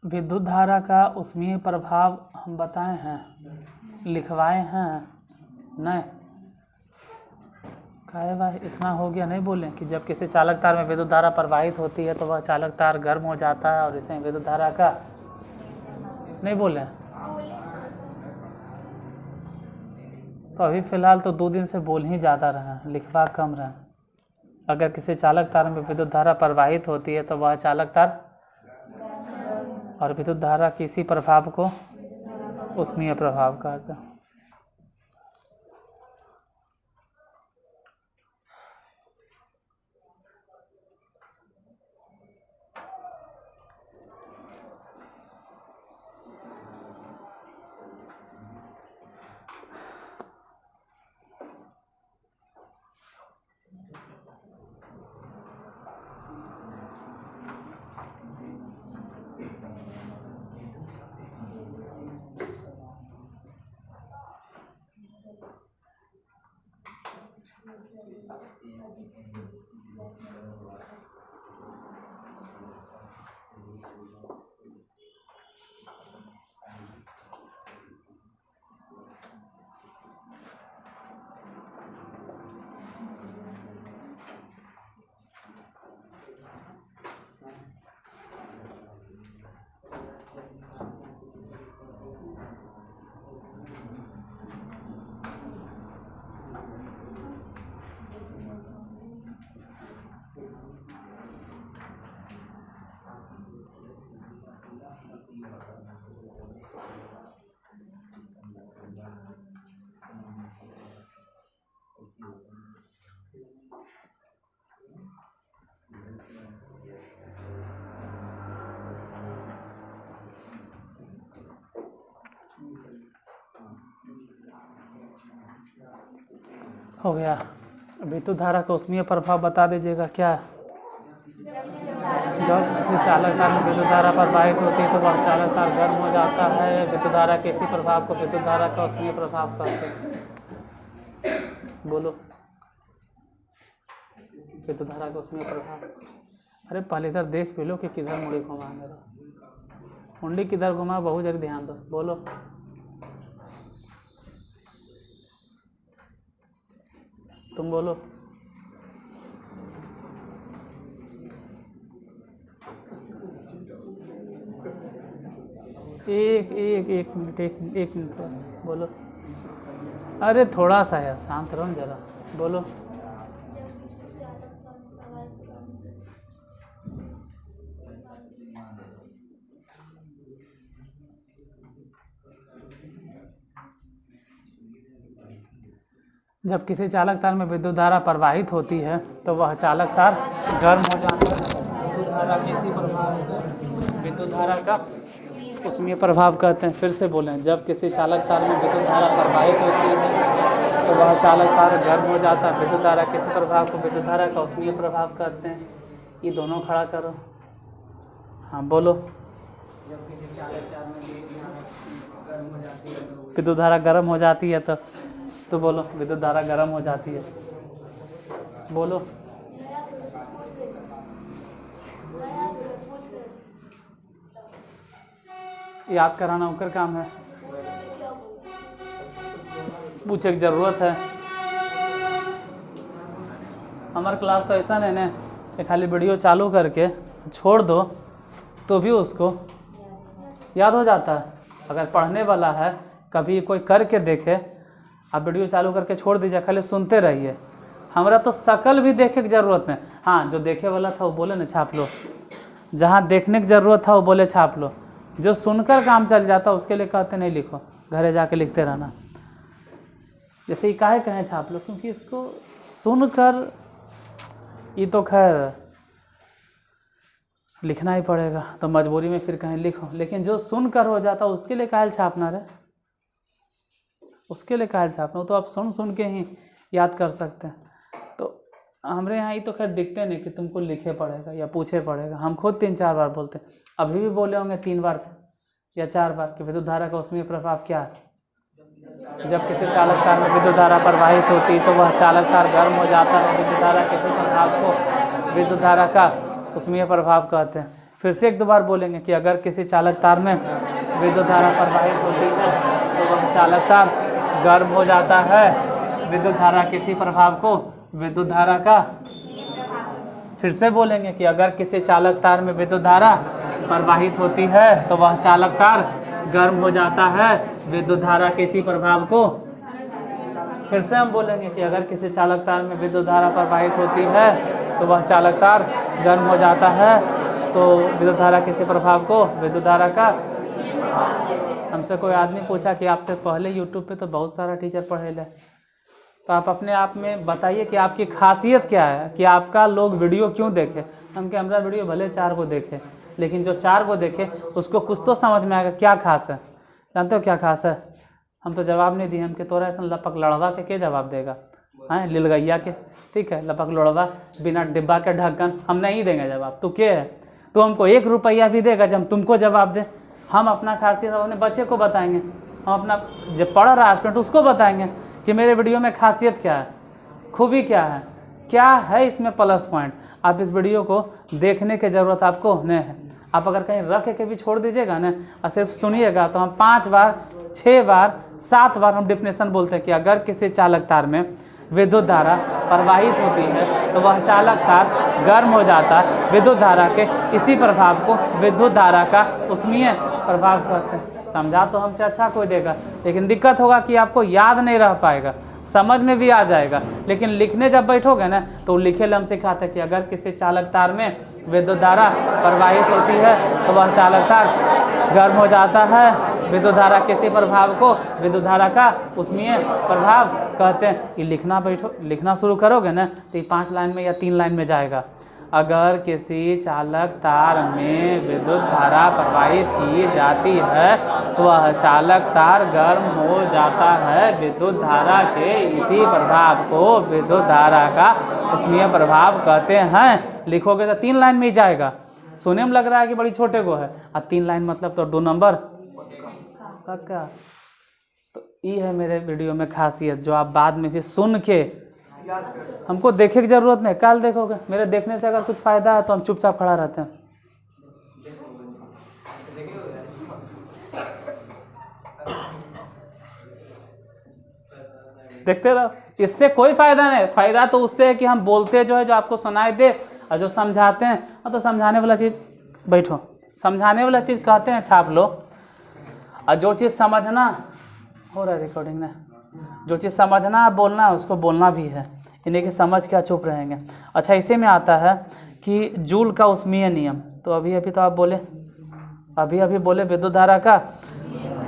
Speaker 1: विद्युत धारा का उष्मीय प्रभाव हम बताए हैं, लिखवाए हैं, नहीं काहे भाई इतना हो गया, नहीं बोले कि जब किसी चालक तार में विद्युत धारा प्रवाहित होती है तो वह चालक तार गर्म हो जाता है और इसे विद्युत धारा का, नहीं बोले। तो अभी फ़िलहाल तो 2 दिन से बोल ही ज़्यादा रहे, लिखवा कम रहे। अगर किसी चालक तार में विद्युत धारा प्रवाहित होती है तो वह चालक तार, और विद्युत धारा किसी प्रभाव को ऊष्मीय प्रभाव कहते हैं। हो गया। विद्युत धारा का ऊष्मीय प्रभाव बता दीजिएगा क्या है? जब किसी चालक तार में विद्युत धारा प्रवाहित होती है तो वह चालक तार गर्म हो जाता है। विद्युत धारा के इसी प्रभाव को विद्युत धारा का ऊष्मीय प्रभाव कहते हैं। बोलो, विद्युत धारा का ऊष्मीय प्रभाव। अरे पहले इधर देख भी लो कि किधर मुड़ी घुमा मेरा, मुंडी किधर घुमा, बहुत जल्दी ध्यान दो। बोलो, तुम बोलो। एक मिनट बोलो। अरे थोड़ा सा यार शांत रहो जरा, बोलो। जब किसी चालक तार में विद्युत धारा प्रवाहित होती है तो वह चालक तार गर्म हो जाता है। विद्युत धारा किसी प्रभाव से विद्युत धारा का ऊष्मीय प्रभाव कहते हैं। फिर से बोलें, जब किसी चालक तार में विद्युत धारा प्रवाहित होती है तो वह चालक तार गर्म हो जाता है। विद्युत धारा किसी प्रभाव को विद्युत धारा का ऊष्मीय प्रभाव कहते हैं। ये दोनों खड़ा करो। हाँ बोलो।
Speaker 2: जब किसी चालक तार में गर्म हो जाती है तो
Speaker 1: विद्युत धारा गर्म हो जाती है तो बोलो, विद्युत धारा गर्म हो जाती है। बोलो। याद कराना उनका काम है, पूछे की जरूरत है। हमारा क्लास तो ऐसा नहीं ना कि खाली वीडियो चालू करके छोड़ दो तो भी उसको याद हो जाता है। अगर पढ़ने वाला है, कभी कोई करके देखे, आप वीडियो चालू करके छोड़ दीजिए, खाली सुनते रहिए। हमारा तो शकल भी देखे की ज़रूरत नहीं। हाँ, जो देखे वाला था वो बोले ना छाप लो, जहाँ देखने की ज़रूरत था वो बोले छाप लो। जो सुनकर काम चल जाता उसके लिए कहते नहीं लिखो, घरे जाके लिखते रहना। जैसे ये काहे कहें छाप लो, क्योंकि इसको सुनकर ये तो खैर लिखना ही पड़ेगा, तो मजबूरी में फिर कहीं लिखो। लेकिन जो सुनकर हो जाता उसके लिए काहे छापना रे, उसके लिए काहे छापना, वो तो आप सुन के ही याद कर सकते हैं। तो हमारे यहाँ ये तो खैर दिखते नहीं कि तुमको लिखे पड़ेगा या पूछे पड़ेगा। हम खुद 3-4 बार बोलते हैं, अभी भी बोले होंगे 3 बार या 4 बार कि विद्युत धारा का ऊष्मीय प्रभाव क्या है। जब किसी चालक तार में विद्युत धारा प्रवाहित होती है तो वह चालक तार गर्म हो जाता है। विद्युत धारा किसी प्रभाव को विद्युत धारा का ऊष्मीय प्रभाव कहते हैं। फिर से 1-2 बार बोलेंगे कि अगर किसी चालक तार में विद्युत धारा प्रवाहित होती है तो वह चालक तार गर्म हो जाता है। विद्युत धारा किसी प्रभाव को विद्युत धारा का, फिर से बोलेंगे कि अगर किसी चालक तार में विद्युत धारा प्रवाहित होती है तो वह चालक तार गर्म हो जाता है। विद्युत धारा किसी प्रभाव को, फिर से हम बोलेंगे कि अगर किसी चालक तार में विद्युत धारा प्रवाहित होती है तो वह चालक तार गर्म हो जाता है। तो विद्युत धारा किसी प्रभाव को विद्युत धारा का। हमसे कोई आदमी पूछा कि आपसे पहले यूट्यूब पे तो बहुत सारा टीचर पढ़ेले, तो आप अपने आप में बताइए कि आपकी खासियत क्या है, कि आपका लोग वीडियो क्यों देखे। हम कि हमारा वीडियो भले 4 को देखे, लेकिन जो 4 को देखे उसको कुछ तो समझ में आएगा क्या खास है। जानते हो क्या खास है? हम तो जवाब नहीं दिए, हम कि तोरा ऐसा लपक लड़वा के जवाब देगा, हाँ लिलगैया के, ठीक है, लपक लड़वा बिना डिब्बा के ढक्कन, हम नहीं देंगे जवाब। तू क्या है? तो हमको 1 रुपया भी देगा जब हम तुमको जवाब दें। हम अपना खासियत अपने बच्चे को बताएंगे, हम अपना जब पढ़ रहा है स्टूडेंट उसको बताएंगे कि मेरे वीडियो में खासियत क्या है, खूबी क्या है इसमें प्लस पॉइंट। आप इस वीडियो को देखने की ज़रूरत आपको नहीं है। आप अगर कहीं रख के भी छोड़ दीजिएगा ना और सिर्फ सुनिएगा, तो हम 5 बार 6 बार 7 बार हम डेफिनेशन बोलते हैं कि अगर किसी चालक तार में विद्युत धारा प्रवाहित होती है तो वह चालक तार गर्म हो जाता है। विद्युत धारा के इसी प्रभाव को विद्युत धारा का ऊष्मीय प्रभाव कहते हैं। समझा तो हमसे अच्छा कोई देगा, लेकिन दिक्कत होगा कि आपको याद नहीं रह पाएगा, समझ में भी आ जाएगा, लेकिन लिखने जब बैठोगे ना तो लिखे हम सिखाते हैं कि अगर किसी चालक तार में विद्युत धारा प्रवाहित होती है तो वह चालक तार गर्म हो जाता है। विद्युत धारा किसी प्रभाव को विद्युत धारा का ऊष्मीय प्रभाव कहते हैं। ये लिखना शुरू करोगे ना तो ये 5 लाइन में या 3 लाइन में जाएगा। अगर किसी चालक तार में विद्युत धारा प्रवाहित की जाती है तो वह चालक तार गर्म हो जाता है। विद्युत धारा के इसी प्रभाव को विद्युत धारा का ऊष्मीय प्रभाव कहते हैं। लिखोगे तो 3 लाइन में ही जाएगा। सुनने में लग रहा है कि बड़ी छोटे को है, और 3 लाइन मतलब तो 2 नंबर पक्का। तो ये है मेरे वीडियो में खासियत, जो आप बाद में भी सुन के हमको देखे की जरूरत नहीं, कल देखोगे। मेरे देखने से अगर कुछ फायदा है तो हम चुपचाप खड़ा रहते हैं। देखते रहो, इससे कोई फायदा नहीं। फायदा तो उससे है कि हम बोलते जो है, जो आपको सुनाई दे, और जो समझाते हैं, और तो समझाने वाला चीज़ बैठो, समझाने वाला चीज़ कहते हैं छाप लो, और जो चीज़ समझना हो रहा है रिकॉर्डिंग में, जो चीज़ समझना बोलना उसको बोलना भी है, इन्हें कि समझ क्या चुप रहेंगे। अच्छा, इसी में आता है कि जूल का ऊष्मीय नियम। तो अभी तो आप बोले, अभी बोले विद्युत धारा का,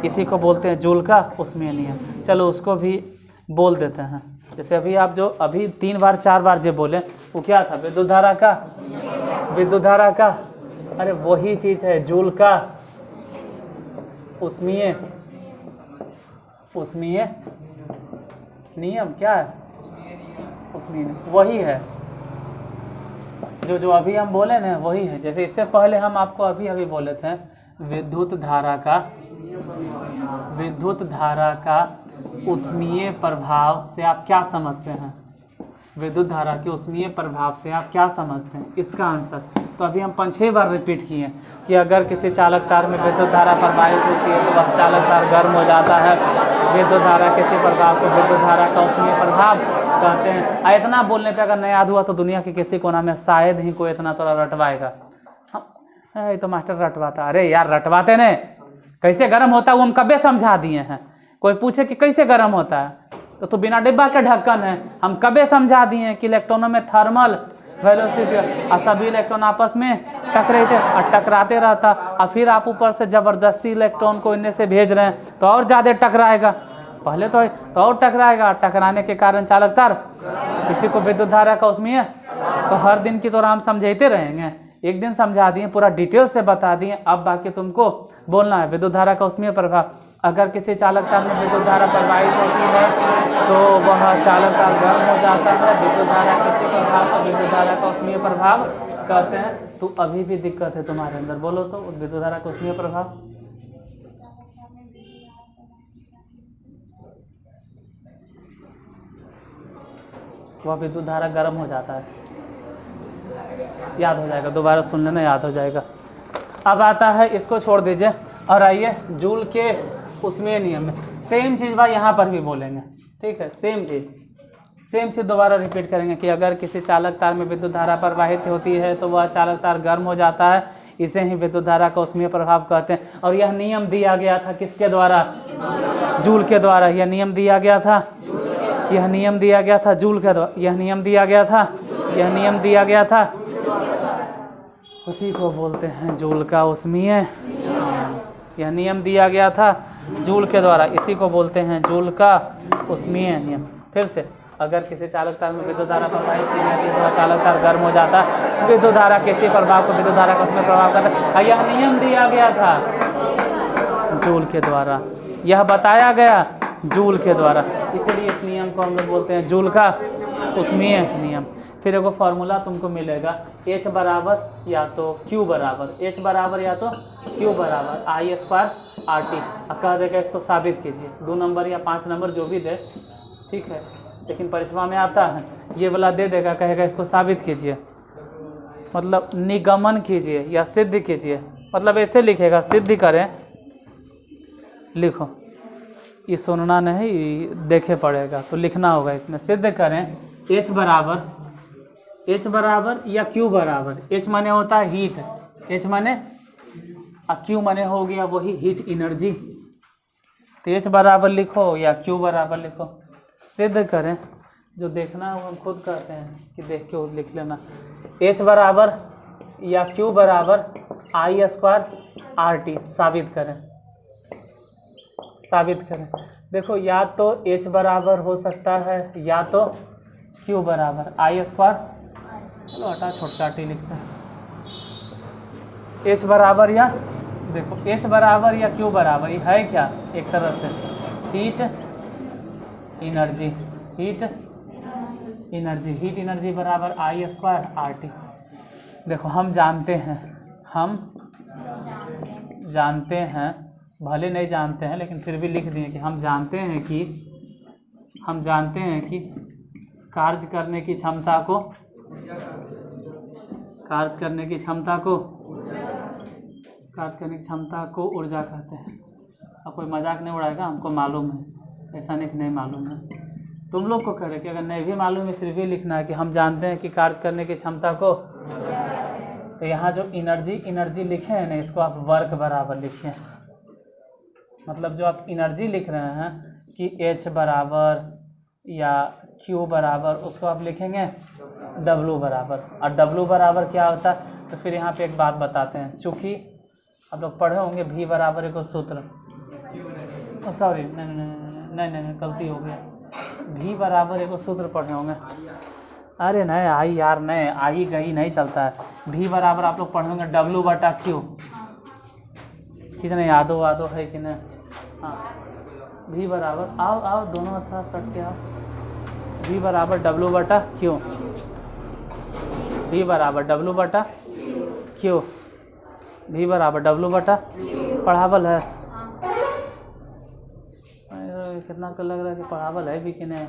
Speaker 1: इसी को बोलते हैं जूल का ऊष्मीय नियम। चलो उसको भी बोल देते हैं। जैसे अभी 3 बार 4 बार जो बोले वो क्या था? विद्युत धारा का, अरे वही चीज़ है, जूल का ऊष्मीय नियम। क्या है ऊष्मीय नियम? वही है जो अभी हम बोले ना, वही है। जैसे इससे पहले हम आपको अभी बोले थे विद्युत धारा का ऊष्मीय प्रभाव से आप क्या समझते हैं? विद्युत धारा के ऊष्मीय प्रभाव से आप क्या समझते हैं? इसका आंसर तो अभी हम 5-6 बार रिपीट किए कि अगर किसी चालक तार में विद्युत धारा प्रवाहित होती है तो वह चालक तार गर्म हो जाता है। विद्युत धारा किसी प्रभाव को विद्युत धारा का ऊष्मीय प्रभाव कहते हैं। इतना बोलने पे अगर नहीं याद हुआ तो दुनिया के किसी कोना में शायद ही कोई इतना थोड़ा रटवाएगा। ये तो मास्टर रटवाता, अरे यार रटवाते नहीं, कैसे गर्म होता है वो हम कभी समझा दिए हैं। कोई पूछे कि कैसे गर्म होता है तो बिना डिब्बा के ढक्कन है, हम कभी समझा दिए हैं कि इलेक्ट्रॉनों में थर्मल वेलोसिटी, और सभी इलेक्ट्रॉन आपस में टकराते रहता, और फिर आप ऊपर से ज़बरदस्ती इलेक्ट्रॉन को इनमें से भेज रहे हैं तो और ज़्यादा टकराएगा। पहले तो और टकराएगा, टकराने के कारण चालक तार, किसी को विद्युत धारा का ऊष्मीय। तो हर दिन की तरह हम समझाते रहेंगे, एक दिन समझा दिए, पूरा डिटेल से बता दिए, अब बाकी तुमको बोलना है। विद्युत धारा का ऊष्मीय प्रभाव, अगर किसी चालक तार में विद्युत धारा प्रवाहित होती है तो वह चालक तार गर्म हो जाता है। विद्युत धारा किसी प्रभाव को विद्युत धारा का ऊष्मीय प्रभाव कहते हैं। तो अभी भी दिक्कत है तुम्हारे अंदर, बोलो तो विद्युत धारा का ऊष्मीय प्रभाव। वह विद्युत धारा गर्म हो जाता है, याद हो जाएगा, दोबारा सुन लेना, याद हो जाएगा। अब आता है, इसको छोड़ दीजिए और आइए जूल के ऊष्मीय नियम में। सेम चीज़ भाई यहाँ पर भी बोलेंगे, ठीक है, सेम चीज़ दोबारा रिपीट करेंगे कि अगर किसी चालक तार में विद्युत धारा प्रवाहित होती है तो वह चालक तार गर्म हो जाता है। इसे ही विद्युत धारा का ऊष्मीय प्रभाव कहते हैं। और यह नियम दिया गया था किसके द्वारा? जूल के द्वारा। यह नियम दिया गया था जूल के द्वारा। यह नियम दिया गया था उसी को बोलते हैं जूल का उष्मीय। यह नियम दिया गया था जूल के द्वारा, इसी को बोलते हैं जूल का उष्मीय नियम। फिर से, अगर किसी चालक तार में विद्युत धारा प्रवाहित की जाती है तो चालक तार गर्म हो जाता है। विद्युत धारा किसी प्रभाव को विद्युत धारा का उसमें प्रभाव करता है। यह नियम दिया गया था जूल के द्वारा, यह बताया गया जूल के द्वारा, इसलिए इस नियम को हम लोग बोलते हैं जूल का उष्मीय नियम। फिर एगो फार्मूला तुमको मिलेगा H बराबर या तो Q बराबर, H बराबर या तो Q बराबर I² RT। अब कह देगा इसको साबित कीजिए, 2 नंबर या 5 नंबर जो भी दे, ठीक है, लेकिन परीक्षा में आता है ये वाला दे देगा, कहेगा इसको साबित कीजिए, मतलब निगमन कीजिए या सिद्ध कीजिए, मतलब ऐसे लिखेगा सिद्ध करें। लिखो, ये सुनना नहीं, देखे पड़ेगा तो लिखना होगा इसमें। सिद्ध करें H बराबर या Q बराबर। H माने होता है हीट, H माने Q माने हो गया वही हीट एनर्जी। तो H बराबर लिखो या Q बराबर लिखो, सिद्ध करें। जो देखना है वो हम खुद कहते हैं कि देख के लिख लेना। H बराबर या Q बराबर I² RT साबित करें, साबित करें। देखो, या तो H बराबर हो सकता है या तो Q बराबर I², चलो हटा छोटका टी लिखते हैं। H बराबर या, देखो H बराबर या Q बराबर, ये है क्या एक तरह से हीट एनर्जी, हीट एनर्जी बराबर I² RT। देखो हम जानते हैं, भले नहीं जानते हैं लेकिन फिर भी लिख दिए कि हम जानते हैं कार्य करने की क्षमता को ऊर्जा कहते हैं। अब कोई मजाक नहीं उड़ाएगा, हमको मालूम है, ऐसा नहीं कि नहीं मालूम है। तुम लोग को कह रहे कि अगर नहीं भी मालूम है फिर भी लिखना है कि हम जानते हैं कि कार्य करने की क्षमता को। तो यहाँ जो एनर्जी लिखे हैं ना, इसको आप वर्क बराबर लिखिए। मतलब जो आप एनर्जी लिख रहे हैं कि H बराबर या Q बराबर, उसको आप लिखेंगे W बराबर। और W बराबर क्या होता है, तो फिर यहाँ पे एक बात बताते हैं। चूँकि आप लोग पढ़े होंगे V बराबर एक सूत्र, सॉरी नहीं गलती हो गया, V बराबर एक सूत्र पढ़े होंगे। अरे नहीं आई यार, नहीं आई गई नहीं चलता है। V बराबर आप लोग पढ़े होंगे W/Q। कितने यादो है कि नहीं? हाँ, V बराबर, आओ दोनों अच्छा सट के आओ। V बराबर W/Q, V बराबर W/Q, V बराबर W/, पढ़ावल है। कितना तो लग रहा है कि पढ़ावल है भी कि नहीं।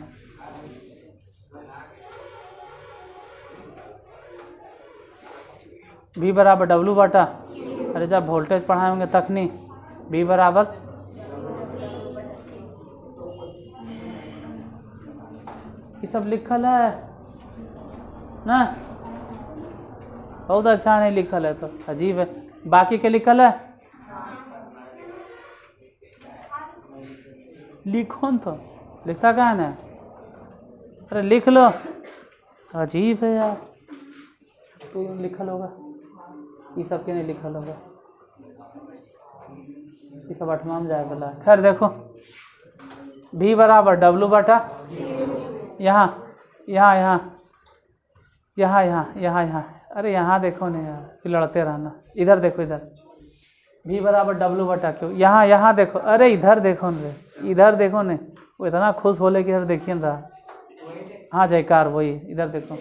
Speaker 1: V बराबर W/, अरे जब वोल्टेज पढ़ाए होंगे तखनी। V बराबर ये सब लिखल है ना, बहुत अच्छा नहीं लिखल है तो अजीब है। बाकी के लिखल है, लिखो न, तो लिखता क्या है ना, अरे लिख लो, अजीब है यार। तो लिखल होगा, ये सब के नहीं लिखल होगा, ये सब 8वां में जाए वाला। खैर देखो, V बराबर W/, यहाँ, अरे यहाँ देखो नहीं यार, फिर लड़ते रहना। इधर देखो, इधर V बराबर W/Q, यहाँ देखो, अरे इधर देखो न, इधर देखो न, वो इतना खुश होले कि इधर देखिए ना। हाँ जयकार, वही इधर देखो।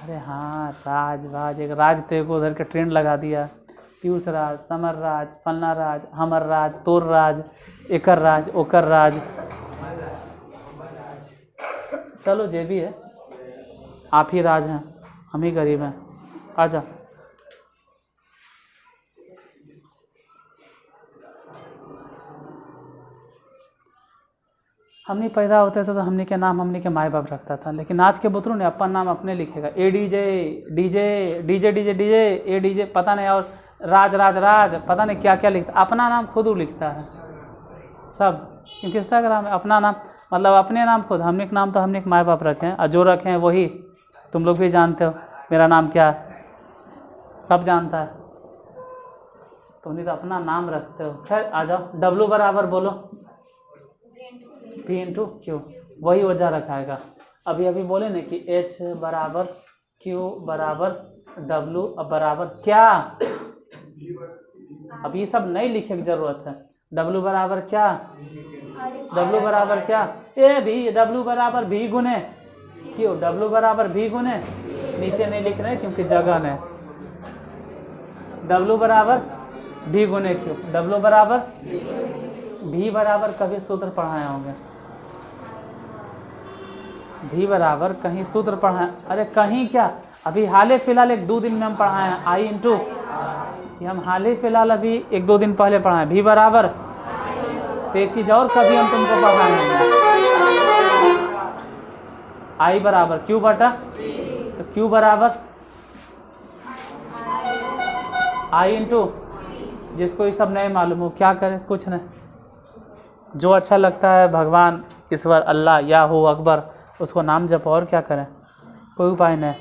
Speaker 1: अरे हाँ, राज एक राज थे को उधर के ट्रेंड लगा दिया। पीयूष राज, समर राज, फलना राज, हमर राज, तोर राज, एकर राज, ओकर राज। चलो जे भी है, आप ही राज हैं, हम ही गरीब हैं। आजा, हमने पैदा होते थे तो हमने के नाम हमने के माए बाप रखता था, लेकिन आज के बुतरू ने अपन नाम अपने लिखेगा। ए डीजे पता नहीं, और राज पता नहीं क्या क्या लिखता, अपना नाम खुद लिखता है सब। क्योंकि इंस्टाग्राम में अपना नाम, मतलब अपने नाम खुद। हमने के नाम तो हमने के माए बाप रखे हैं, और जो रखे हैं वही तुम लोग भी जानते हो मेरा नाम क्या है। सब जानता है, तो नहीं तो अपना नाम रखते हो। खैर आ जाओ, W बराबर बोलो P इंटू क्यू, वही वजह रखाएगा। अभी अभी बोले ना कि H बराबर Q बराबर W बराबर क्या, अब ये सब नहीं लिखे की जरूरत है। W बराबर क्या, W बराबर क्या, ए भी W बराबर भी गुने क्यों, W बराबर भी गुने, नीचे नहीं लिख रहे क्योंकि जगह नहीं, W बराबर भी गुने क्यों, W बराबर भी बराबर कभी सूत्र पढ़ाए होंगे, भी बराबर कहीं सूत्र पढ़ाए, अरे कहीं क्या, अभी हाल फिलहाल 1-2 दिन में हम पढ़ाए हैं आई इंटू, हम हाल ही फिलहाल अभी 1-2 दिन पहले पढ़ाए भी बराबर, तो एक चीज़ और कभी हम तुमको पढ़ाए होंगे, आई बराबर क्यू बटा, तो क्यू बराबर आई इंटू, जिसको ये सब नहीं मालूम हो क्या करे, कुछ नहीं, जो अच्छा लगता है भगवान ईश्वर अल्लाह याहू अकबर उसको नाम जप, और क्या करें, कोई उपाय नहीं।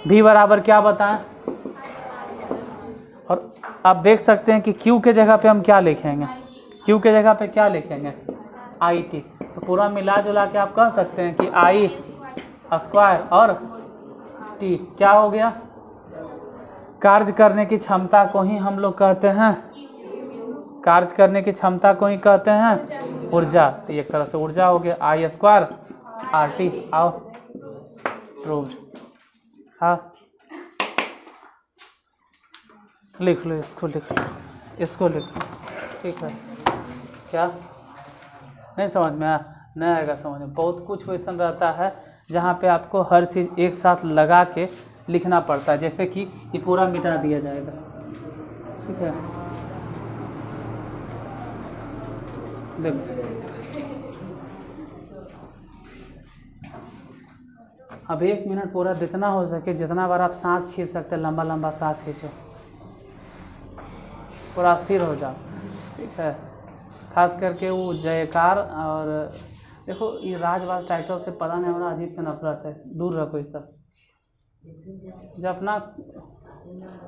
Speaker 1: भी बराबर क्या बताएं, और आप देख सकते हैं कि क्यू के जगह पे हम क्या लिखेंगे, क्यू के जगह पे क्या लिखेंगे आई टी, तो पूरा मिला जुला के आप कह सकते हैं कि आई स्क्वायर और टी क्या हो गया, कार्य करने की क्षमता को ही हम लोग कहते हैं, कार्य करने की क्षमता को ही कहते हैं ऊर्जा, तो एक तरह से ऊर्जा हो गया आई स्क्वायर आर टी। आओ प्रूव्ड, हाँ लिख लो इसको, लिख लो इसको, लिख लो, ठीक है। क्या नहीं समझ में आया, नहीं आएगा समझ में, बहुत कुछ क्वेश्चन रहता है जहाँ पे आपको हर चीज़ एक साथ लगा के लिखना पड़ता है, जैसे कि ये पूरा मिटा दिया जाएगा, ठीक है। देखो अब 1 मिनट पूरा जितना हो सके, जितना बार आप सांस खींच सकते हैं लंबा लंबा सांस खींचो, पूरा स्थिर हो जाओ, ठीक है। खास करके वो जयकार, और देखो ये राजवास टाइटल से पता नहीं होना अजीब से नफरत है, दूर रखो ये सब। जब अपना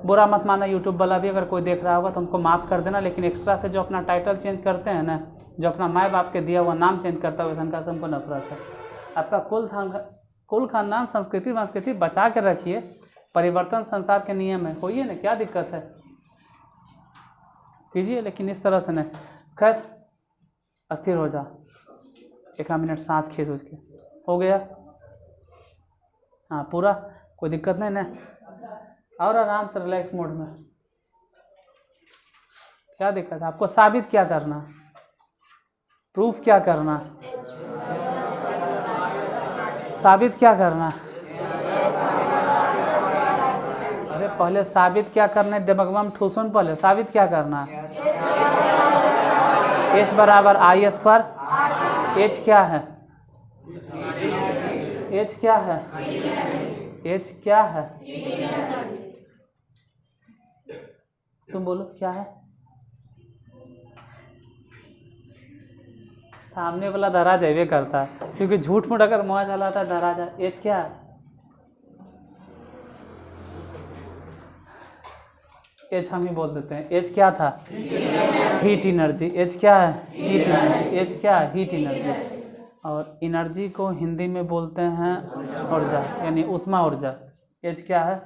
Speaker 1: बुरा मत माना, यूट्यूब वाला भी अगर कोई देख रहा होगा तो हमको माफ़ कर देना, लेकिन एक्स्ट्रा से जो अपना टाइटल चेंज करते हैं ना, जो अपना माँ बाप के दिया हुआ नाम चेंज करता है, वैसा से हमको नफरत है। आपका कुल खानदान संस्कृति बचा के रखिए, परिवर्तन संसार के नियम है, होइए ना, क्या दिक्कत है, कीजिए, लेकिन इस तरह से नहीं। खैर अस्थिर हो जा, 1 मिनट सांस खींच के, हो गया, हाँ पूरा, कोई दिक्कत नहीं ना, और आराम से रिलैक्स मोड में, क्या दिक्कत है आपको, साबित क्या करना, प्रूफ क्या करना, साबित क्या करना, अरे पहले साबित क्या करना है, दिमाग में ठूसन, पहले साबित क्या करना है, H बराबर आई स्क्वायर, H क्या है, H क्या है, H क्या है, तुम बोलो क्या है, सामने वाला डरा जाए करता है, क्योंकि झूठ मूठ अगर मुँह चलाता है डरा जाए। H क्या है, H हम ही बोल देते हैं, H क्या था, हीट एनर्जी, H क्या है, हीट एनर्जी, H क्या है, हीट एनर्जी, और एनर्जी को हिंदी में बोलते हैं ऊर्जा, यानी उष्मा ऊर्जा। H क्या है,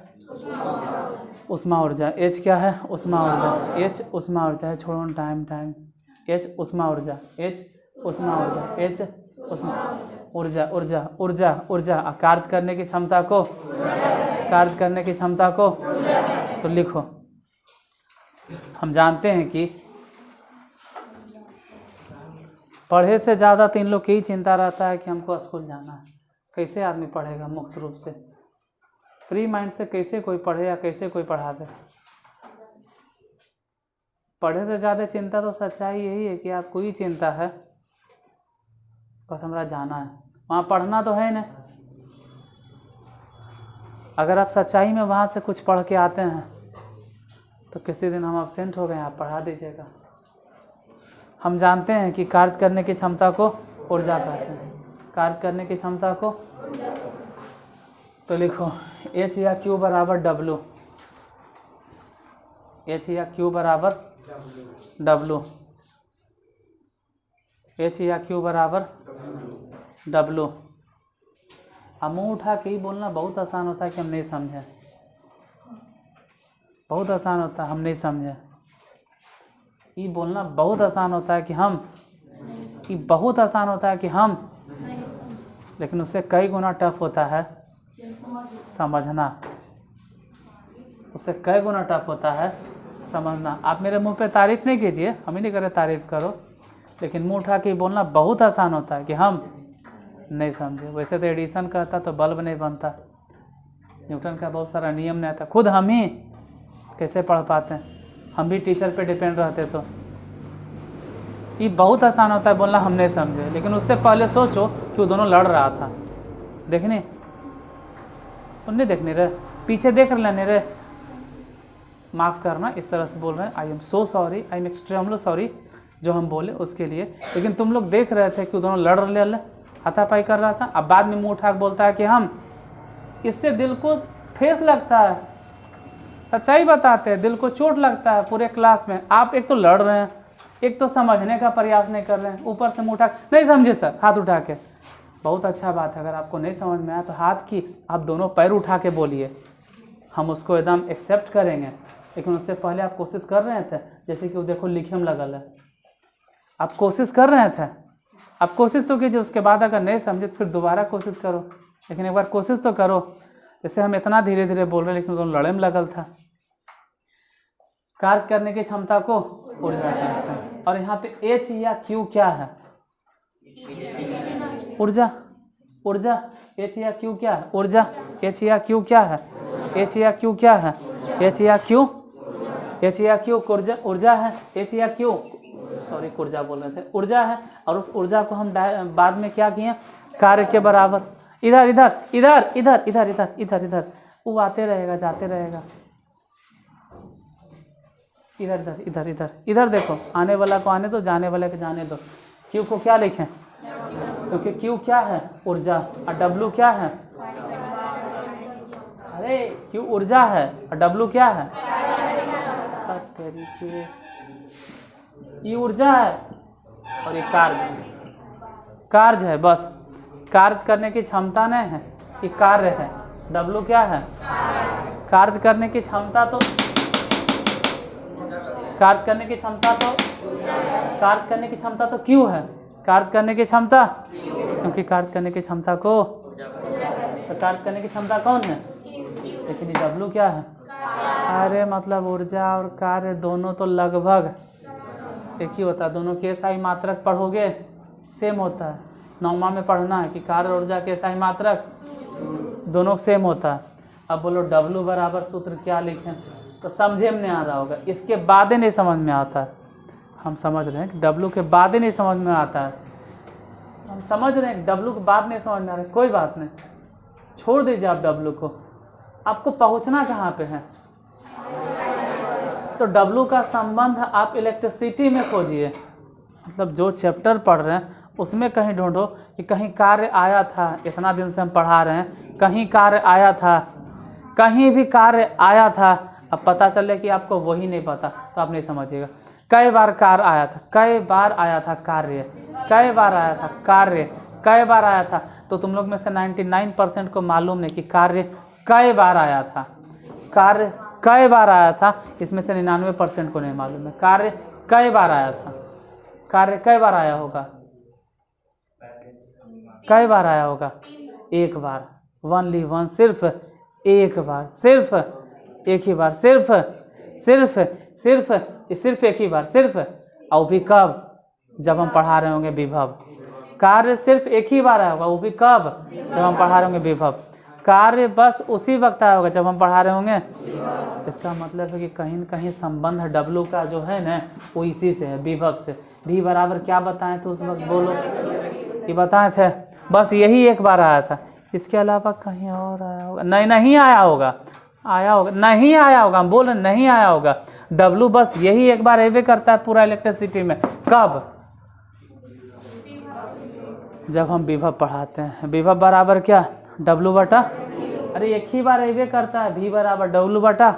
Speaker 1: उष्मा ऊर्जा, H क्या है, उष्मा ऊर्जा, H उष्मा ऊर्जा है, छोड़ो टाइम, H उष्मा ऊर्जा, H उष्मा ऊर्जा, H उष्मा ऊर्जा, ऊर्जा ऊर्जा ऊर्जा, कार्य करने की क्षमता को, कार्य करने की क्षमता को, तो लिखो। हम जानते हैं कि पढ़े से ज़्यादा तो इन लोग की ही चिंता रहता है कि हमको स्कूल जाना है, कैसे आदमी पढ़ेगा मुक्त रूप से, फ्री माइंड से कैसे कोई पढ़े या कैसे कोई पढ़ा दे। पढ़े से ज़्यादा चिंता तो सच्चाई यही है कि आपको ही चिंता है, बस हमारा जाना है, वहाँ पढ़ना तो है ना। अगर आप सच्चाई में वहाँ से कुछ पढ़ के आते हैं तो किसी दिन हम एब्सेंट हो गए, आप पढ़ा दीजिएगा। हम जानते हैं कि कार्य करने की क्षमता को ऊर्जा कहते हैं, कार्य करने की क्षमता को, तो लिखो H या Q बराबर W, एच या क्यू बराबर डब्लू, एच या क्यू बराबर डब्लू। अब मुँह उठा के ही बोलना बहुत आसान होता है कि हम नहीं समझें, बहुत आसान होता है हम नहीं समझें। ये बोलना बहुत आसान होता है कि हम, ये बहुत आसान होता है कि हम, लेकिन उससे कई गुना टफ होता है समझना, उससे कई गुना टफ होता है समझना। आप मेरे मुंह पे तारीफ नहीं कीजिए, हम ही नहीं करे तारीफ करो, लेकिन मुंह उठा के बोलना बहुत आसान होता है कि हम नहीं समझे। वैसे तो एडिशन करता तो बल्ब नहीं बनता, न्यूटन का बहुत सारा नियम नहीं आता, खुद हम ही कैसे पढ़ पाते हैं, हम भी टीचर पे डिपेंड रहते। तो ये बहुत आसान होता है बोलना हम नहीं समझे, लेकिन उससे पहले सोचो कि वो दोनों लड़ रहा था, देखने उन्हें देखने रहे, पीछे देख लेने रहे। माफ़ करना इस तरह से बोल रहे हैं, I am so sorry, I am extremely sorry जो हम बोले उसके लिए, लेकिन तुम लोग देख रहे थे कि वो दोनों लड़ रहे, हाथापाई कर रहा था। अब बाद में मुंह उठा के बोलता है कि हम, इससे दिल को ठेस लगता है, सच्चाई बताते हैं, दिल को चोट लगता है पूरे क्लास में। आप एक तो लड़ रहे हैं, एक तो समझने का प्रयास नहीं कर रहे हैं, ऊपर से मुंह उठा नहीं समझे सर, हाथ उठा के। बहुत अच्छा बात है, अगर आपको नहीं समझ में आया तो हाथ की आप दोनों पैर उठा के बोलिए, हम उसको एकदम एक्सेप्ट करेंगे। लेकिन उससे पहले आप कोशिश कर रहे थे, जैसे कि वो देखो लिखे में लगल है, आप कोशिश कर रहे थे, आप कोशिश तो कीजिए, उसके बाद अगर नहीं समझे तो फिर दोबारा कोशिश करो, लेकिन एक बार कोशिश तो करो। जैसे हम इतना धीरे धीरे बोल रहे हैं, लेकिन दोनों लड़े में लगल था। कार्य करने की क्षमता को ऊर्जा कहते हैं। और यहाँ पे एच या क्यू क्या है? ऊर्जा, ऊर्जा। एच या क्यू क्या है? ऊर्जा। एच या क्यू क्या है? एच या क्यू क्या है? एच या क्यू, एच या क्यू ऊर्जा, ऊर्जा है। एच या क्यू, सॉरी ऊर्जा बोल रहे थे, ऊर्जा है। और उस ऊर्जा को हम बाद में क्या किए? कार्य के बराबर। इधर इधर इधर इधर इधर इधर इधर इधर, वो आते रहेगा जाते रहेगा, इधर इधर इधर इधर इधर देखो, आने वाला को आने दो, जाने वाले को जाने दो। क्यू को क्या लिखें? क्योंकि क्यू क्या है? ऊर्जा। और डब्लू क्या है? अरे क्यू ऊर्जा है और डब्लू क्या है? ये ऊर्जा है और ये कार्य, कार्य है। बस कार्य करने की क्षमता नहीं है, ये कार्य है। डब्लू क्या है? कार्य करने की क्षमता तो, कार्य करने की क्षमता तो, कार्य करने की क्षमता तो क्यू है। कार्य करने की क्षमता, क्योंकि कार्य करने की क्षमता को, तो कार्य करने की क्षमता कौन है? लेकिन ये डब्लू क्या है? अरे मतलब ऊर्जा और कार्य दोनों तो लगभग एक ही होता है। दोनों के SI मात्रक पढ़ोगे सेम होता है। नौमा में पढ़ना है कि कार्य और ऊर्जा के SI मात्रक दोनों सेम होता है। अब बोलो डब्लू बराबर सूत्र क्या लिखें, तो समझे में नहीं आ रहा होगा, इसके बाद ही नहीं समझ में आता है। हम समझ रहे हैं कि डब्लू के बाद ही नहीं समझ में आता है, हम समझ रहे हैं डब्लू के बाद नहीं समझ में आ रहा है। कोई बात नहीं, छोड़ दीजिए आप डब्लू को। आपको पहुंचना कहाँ पे है? तो डब्लू का संबंध आप इलेक्ट्रिसिटी में खोजिए। मतलब जो चैप्टर पढ़ रहे हैं उसमें कहीं ढूंढो कि कहीं कार्य आया था। इतना दिन से हम पढ़ा रहे हैं, कहीं कार्य आया था, कहीं भी कार्य आया था। अब पता चले कि आपको वही नहीं पता तो आप नहीं समझिएगा। कई बार कार्य आया था, कई बार आया था कार्य, कई बार आया था कार्य, कई बार आया था। तो तुम लोग में से 99% को मालूम नहीं कि कार्य कई बार आया था, कार्य कई बार आया था। इसमें से 99% को नहीं मालूम है कार्य कई बार आया था। कार्य कई बार आया होगा? कई बार आया होगा? एक बार, ओनली वन, सिर्फ एक बार, सिर्फ एक ही बार, सिर्फ सिर्फ सिर्फ सिर्फ एक ही बार, सिर्फ। और भी कब? जब हम पढ़ा रहे होंगे विभव। कार्य सिर्फ एक ही बार आया होगा, वो भी कब? जब हम पढ़ा रहे होंगे विभव। कार्य बस उसी वक्त आया होगा जब हम पढ़ा रहे होंगे। इसका मतलब है कि कहीं न कहीं संबंध डब्लू का जो है ना वो इसी से है, विभव से। भी बराबर क्या बताए थे उस वक्त? बोलो, ये बताए थे? बस यही एक बार आया था, इसके अलावा कहीं और आया होगा? नहीं, नहीं आया होगा। आया होगा? नहीं आया होगा। हम बोल रहे नहीं आया होगा। डब्लू बस यही एक बार एवे करता है पूरा इलेक्ट्रिसिटी में। कब? जब हम विभव पढ़ाते हैं। विभव बराबर क्या? डब्लू बटा, अरे एक ही बार एवे करता है, भी बराबर डब्लू बटा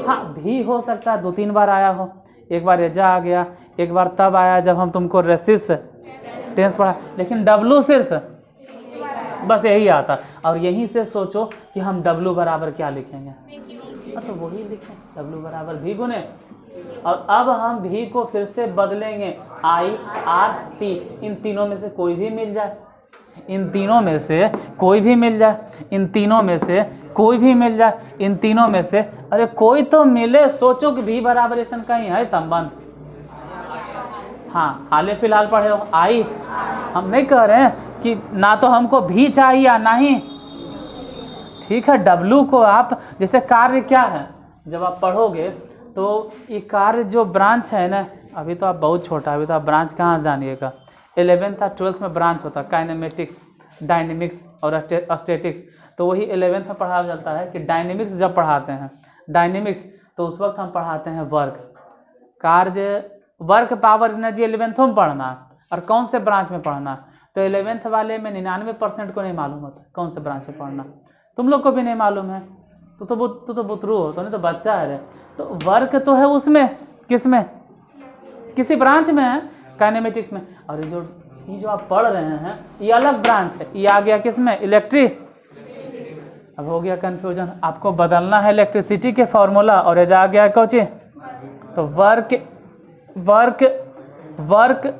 Speaker 1: हाँ भी हो सकता है 2-3 बार आया हो, एक बार एजा आ गया, एक बार तब आया जब हम तुमको रेसिस टेंस पढ़ा, लेकिन डब्लू सिर्फ बस यही आता। और यहीं से सोचो कि हम डब्लू बराबर क्या लिखेंगे, तो वही लिखें डब्लू बराबर भी गुने, और अब हम भी को फिर से बदलेंगे IRT, इन तीनों में से कोई भी मिल जाए, इन तीनों में से कोई भी मिल जाए, इन तीनों में से कोई भी मिल जाए, इन तीनों में से अरे कोई तो मिले। सोचो कि भी बराबर ऐसा कहीं है संबंध। हाँ हाल फिलहाल पढ़े हो आई, हम नहीं कह रहे हैं कि ना तो हमको भी चाहिए या नहीं, ठीक है। डब्लू को आप जैसे कार्य क्या है, जब आप पढ़ोगे तो ये कार्य जो ब्रांच है ना, अभी तो आप बहुत छोटा, अभी तो आप ब्रांच कहाँ जानिएगा, 11th और 12th में ब्रांच होता है, काइनेमेटिक्स, डायनेमिक्स और स्टैटिक्स। तो वही 11th में पढ़ाया जाता है कि डायनेमिक्स जब पढ़ाते हैं, डायनेमिक्स तो उस वक्त हम पढ़ाते हैं वर्क, कार्य, वर्क पावर एनर्जी 11th में पढ़ना, और कौन से ब्रांच में पढ़ना। तो 11th वाले में 99% को नहीं मालूम होता कौन से ब्रांच में पढ़ना, तुम लोग को भी नहीं मालूम है, तू तो बुतरू हो, तो नहीं तो बच्चा है रे। तो वर्क तो है उसमें, किस में, किसी ब्रांच में है, काइनेमेटिक्स में। और ये जो आप पढ़ रहे हैं ये अलग ब्रांच है, ये आ गया किस में, इलेक्ट्रिक। अब हो गया कन्फ्यूजन, आपको बदलना है इलेक्ट्रिसिटी के फॉर्मूला, और ये आ गया कोची, तो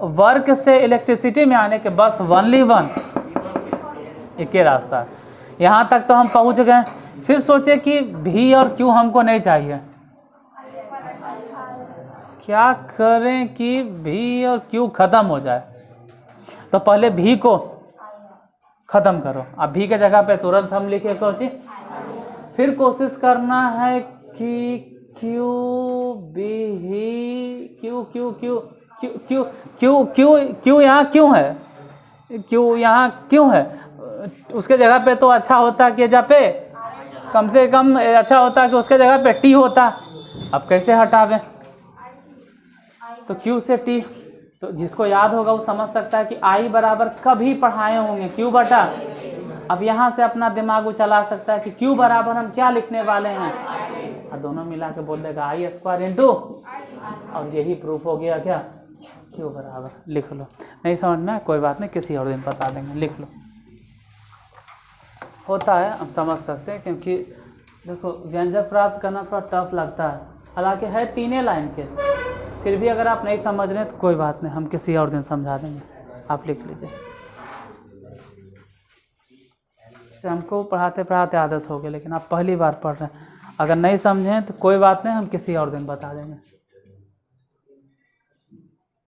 Speaker 1: वर्क से इलेक्ट्रिसिटी में आने के बस ओनली वन एक ही रास्ता है। यहाँ तक तो हम पहुँच गए, फिर सोचे कि भी और क्यों हमको नहीं चाहिए, क्या करें कि भी और क्यों खत्म हो जाए। तो पहले भी को खत्म करो, अब भी के जगह पे तुरंत हम लिखे कोची, फिर कोशिश करना है कि क्यू बी ही Q Q Q Q Q Q Q Q यहाँ क्यों है, क्यू यहाँ क्यों है, उसके जगह पे तो अच्छा होता कि जहाँ पे कम से कम अच्छा होता कि उसके जगह पे टी होता। अब कैसे हटावें, तो क्यू से टी, तो जिसको याद होगा वो समझ सकता है कि आई बराबर कभी पढ़ाए होंगे क्यू बटा। अब यहाँ से अपना दिमाग वो चला सकता है कि क्यू बराबर हम क्या लिखने वाले हैं, और दोनों मिला के बोल देगा I² इंटू, और यही प्रूफ हो गया क्या, क्यू बराबर। लिख लो, नहीं समझ में कोई बात नहीं, किसी और दिन बता देंगे, लिख लो। होता है, हम समझ सकते हैं, क्योंकि देखो व्यंजक प्राप्त करना थोड़ा टफ लगता है, हालांकि है 3 लाइन के, फिर भी अगर आप नहीं समझ रहे तो कोई बात नहीं, हम किसी और दिन समझा देंगे, आप लिख लीजिए। से हमको पढ़ाते पढ़ाते आदत हो गई, लेकिन आप पहली बार पढ़ रहे हैं, अगर नहीं समझें तो कोई बात नहीं, हम किसी और दिन बता देंगे।